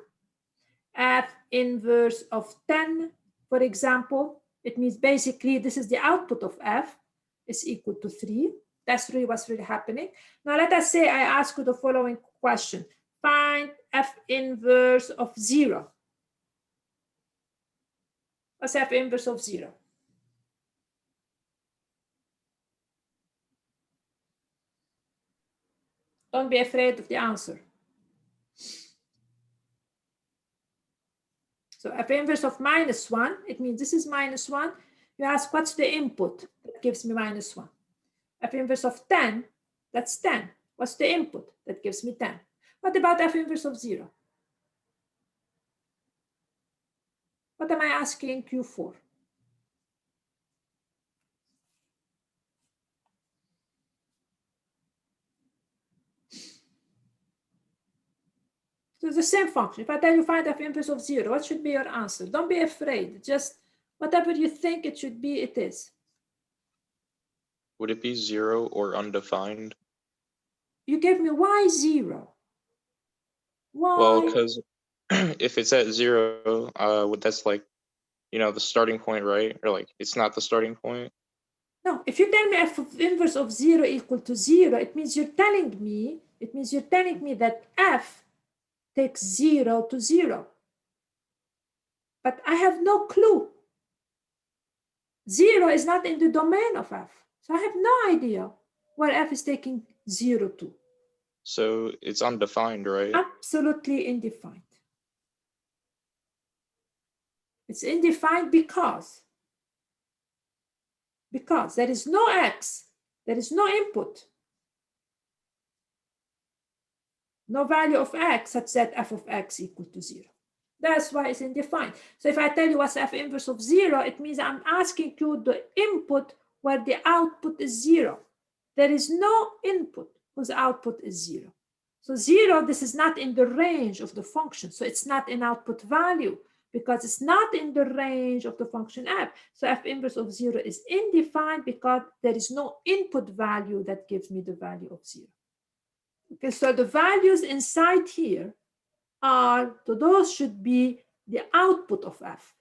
F inverse of 10, for example, it means basically this is the output of F, is equal to 3. That's really what's really happening. Now let us say I ask you the following question. Find F inverse of 0. What's F inverse of 0? Don't be afraid of the answer. So F inverse of -1, it means this is -1. You ask, what's the input that gives me -1? F inverse of 10, that's 10. What's the input that gives me 10? What about F inverse of 0? What am I asking Q for? It's the same function. If I tell you find f inverse of 0, what should be your answer? Don't be afraid. Just whatever you think it should be, it is. Would it be 0 or undefined? You gave me why 0? Why? Well, because if it's at 0, that's like, the starting point, right? Or like it's not the starting point. No, if you tell me f of inverse of 0 equal to 0, it means you're telling me that f takes 0 to 0. But I have no clue. 0 is not in the domain of f. So I have no idea where f is taking 0 to. So it's undefined, right? Absolutely undefined. It's undefined because there is no x, there is no input, no value of x such that f of x equal to 0. That's why it's undefined. So if I tell you what's f inverse of 0, it means I'm asking you the input where the output is 0. There is no input whose output is 0. So 0, this is not in the range of the function. So it's not an output value because it's not in the range of the function f. So f inverse of 0 is undefined because there is no input value that gives me the value of 0. Okay, so the values inside here those should be the output of f.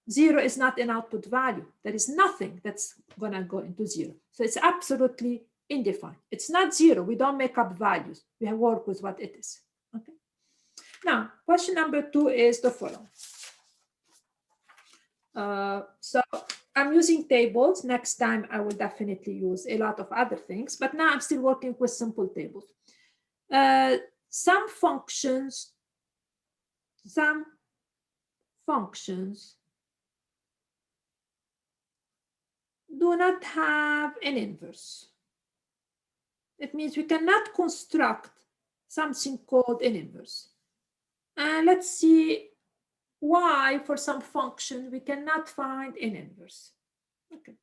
0 is not an output value. There is nothing that's gonna go into 0. So it's absolutely undefined. It's not 0. We don't make up values. We have work with what it is. Okay. Now, question number 2 is the following. So I'm using tables. Next time I will definitely use a lot of other things, but now I'm still working with simple tables. Some functions do not have an inverse. It means we cannot construct something called an inverse. And let's see why for some function we cannot find an inverse. Okay.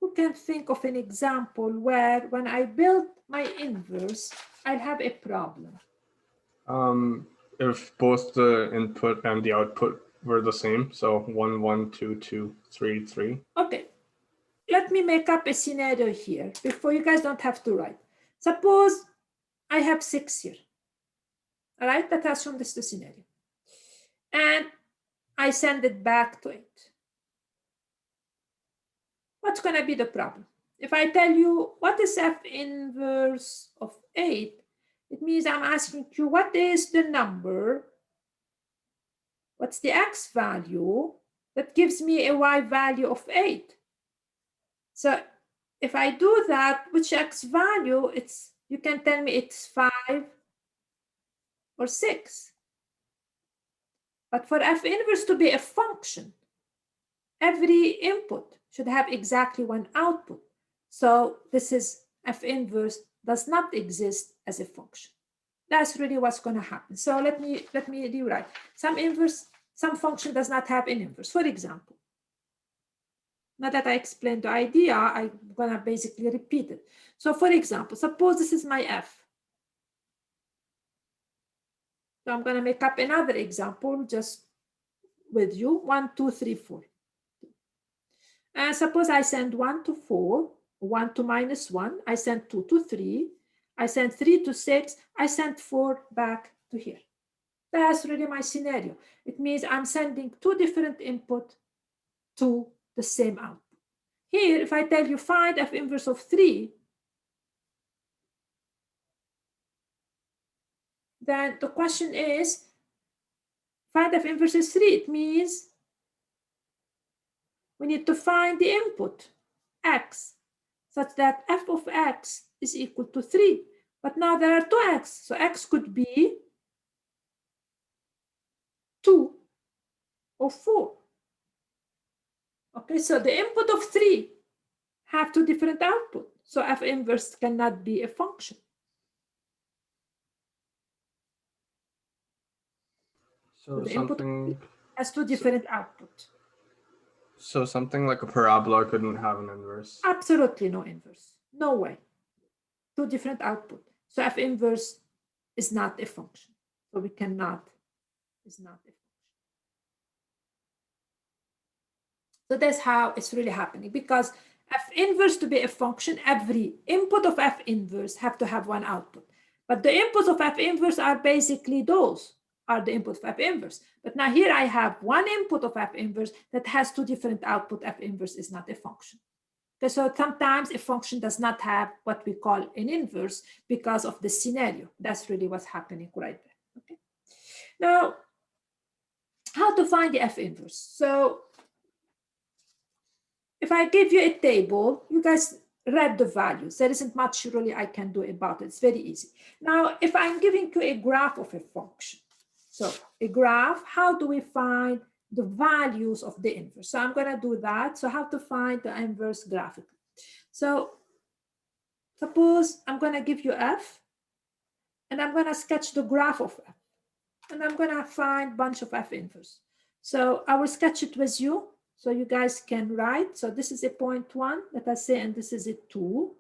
Who can think of an example where when I build my inverse, I'll have a problem? If both the input and the output were the same, so 1, 1, 2, 2, 3, 3. Okay, let me make up a scenario here before you guys don't have to write. Suppose I have 6 here. All right, let's assume this is the scenario. And I send it back to 8. What's going to be the problem? If I tell you what is f inverse of 8, it means I'm asking you what is the number, what's the x value that gives me a y value of 8. So if I do that, which x value, you can tell me it's 5 or 6. But for f inverse to be a function, every input should have exactly one output. So this is f inverse does not exist as a function. That's really what's going to happen. So let me rewrite. Some function does not have an inverse. For example, now that I explained the idea, I'm going to basically repeat it. So for example, suppose this is my f. So I'm going to make up another example just with you. 1, 2, 3, 4. And suppose I send 1 to 4, 1 to -1, I send 2 to 3, I send 3 to 6, I send 4 back to here. That's really my scenario. It means I'm sending 2 different input to the same output. Here, if I tell you find f inverse of 3, then the question is, find f inverse of 3. It means we need to find the input, x, such that f of x is equal to 3. But now there are 2x, so x could be 2 or 4. Okay, so the input of 3 have 2 different outputs. So f inverse cannot be a function. So the something input has 2 different outputs. So something like a parabola couldn't have an inverse. Absolutely no inverse. No way. Two different output. So F inverse is not a function. So we cannot, is not a function. So that's how it's really happening, because F inverse to be a function, every input of F inverse have to have one output. But the inputs of F inverse are basically those are the input of F inverse. But now here I have one input of F inverse that has two different output. F inverse is not a function. Okay, so sometimes a function does not have what we call an inverse because of the scenario. That's really what's happening right there. Okay. Now, how to find the F inverse? So if I give you a table, you guys read the values. There isn't much really I can do about it. It's very easy. Now, if I'm giving you a graph of a function, so a graph, how do we find the values of the inverse? So I'm going to do that. So how to find the inverse graphically? So suppose I'm going to give you F, and I'm going to sketch the graph of F, and I'm going to find a bunch of F inverse. So I will sketch it with you, so you guys can write. So this is a 0.1, let us say, and this is a 2.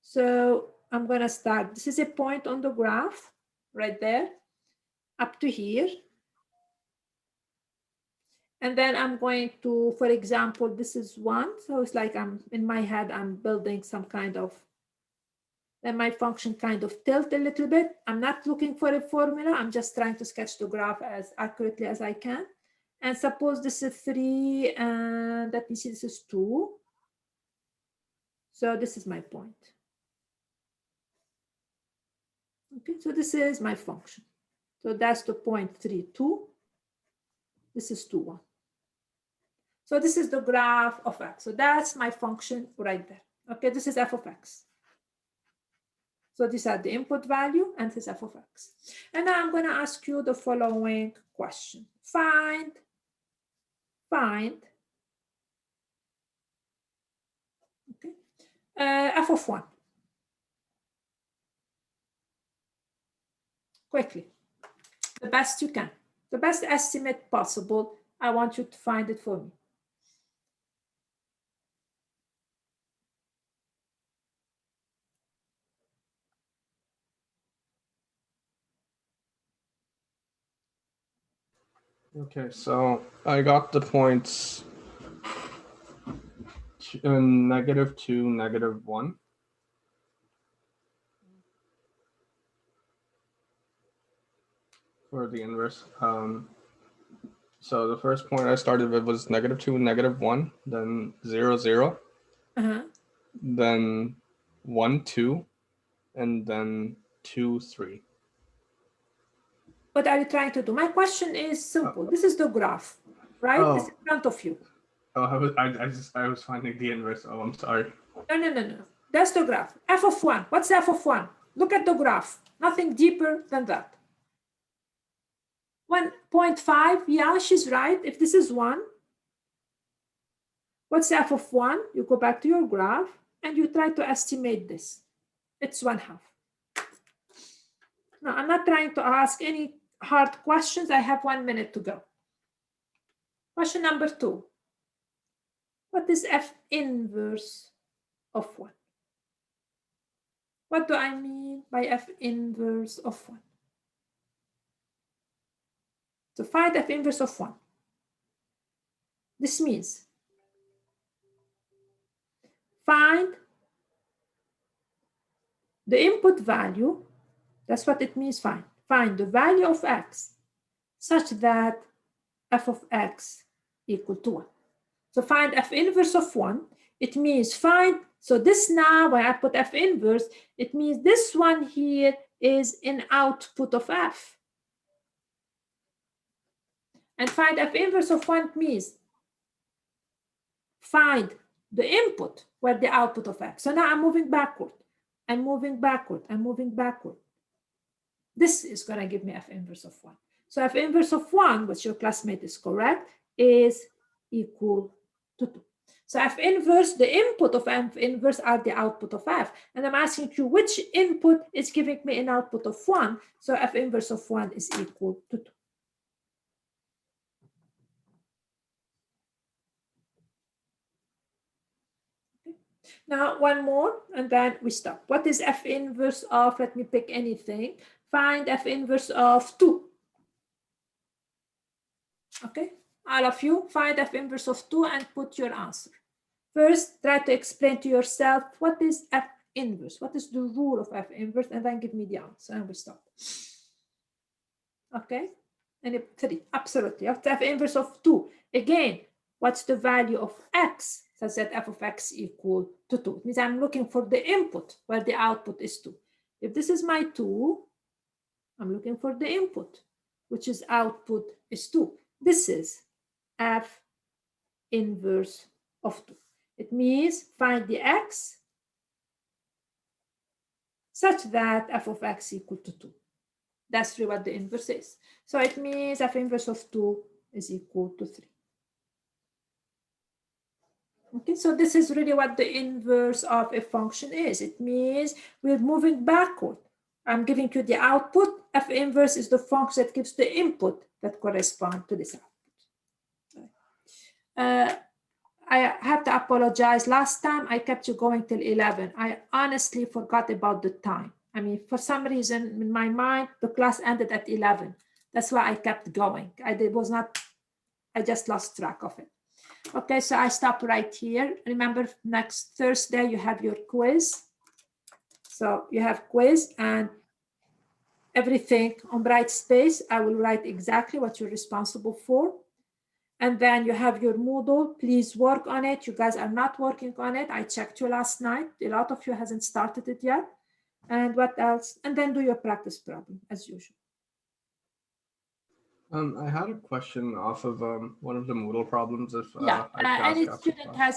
So I'm going to start. This is a point on the graph right there up to here. And then I'm going to, for example, this is 1. So it's like I'm in my head, I'm building some kind of, then my function kind of tilt a little bit. I'm not looking for a formula. I'm just trying to sketch the graph as accurately as I can. And suppose this is 3, and let me see, this is 2. So this is my point. Okay, so this is my function. So that's the point 3, 2. This is 2, 1. So this is the graph of x. So that's my function right there. Okay, this is f of x. So these are the input value, and this is f of x. And now I'm going to ask you the following question. Find okay, f of 1. Quickly, the best you can, the best estimate possible. I want you to find it for me. Okay, so I got the points -2, -1. For the inverse. So the first point I started with was -2, -1, then 0, 0, then 1, 2, and then 2, 3. What are you trying to do? My question is simple. This is the graph, right? Oh. It's in front of you. Oh, I was finding the inverse. Oh, I'm sorry. No. That's the graph. F of 1. What's f of 1? Look at the graph. Nothing deeper than that. 1.5. Yeah, she's right. If this is 1, what's f of 1? You go back to your graph and you try to estimate this. It's 1/2. No, I'm not trying to ask any hard questions. I have 1 minute to go. Question number 2. What is f inverse of 1? What do I mean by f inverse of 1? To find f inverse of 1. This means find the input value. That's what it means, find. Find the value of x such that f of x equal to 1. So find f inverse of 1. It means find, so this now, when I put f inverse, it means this one here is an output of f. And find f inverse of 1 means find the input where the output of f. So now I'm moving backward. I'm moving backward. I'm moving backward. This is going to give me f inverse of 1. So f inverse of 1, which your classmate is correct, is equal to 2. So f inverse, the input of f inverse are the output of f. And I'm asking you which input is giving me an output of 1. So f inverse of 1 is equal to 2. Okay. Now one more, and then we stop. What is F inverse of, let me pick anything. Find F inverse of 2. Okay, all of you find F inverse of 2 and put your answer. First, try to explain to yourself what is F inverse, what is the rule of F inverse, and then give me the answer, and we stop. Okay, and 3, absolutely. F inverse of 2. Again, what's the value of x such that f of x equal to 2? It means I'm looking for the input where the output is 2. If this is my 2, I'm looking for the input, which is output is 2. This is f inverse of 2. It means find the x such that f of x equal to 2. That's really what the inverse is. So it means f inverse of 2 is equal to 3. Okay, so this is really what the inverse of a function is. It means we're moving backward. I'm giving you the output. F inverse is the function that gives the input that corresponds to this output. I have to apologize. Last time I kept you going till 11. I honestly forgot about the time. I mean, for some reason in my mind, the class ended at 11. That's why I kept going. I just lost track of it. Okay, so I stop right here. Remember, next Thursday you have your quiz. So you have quiz and everything on bright space. I will write exactly what you're responsible for. And then you have your Moodle. Please work on it. You guys are not working on it. I checked you last night. A lot of you hasn't started it yet. And what else? And then do your practice problem as usual. I had a question off of one of the Moodle problems. If Yeah, I could ask any after student class. has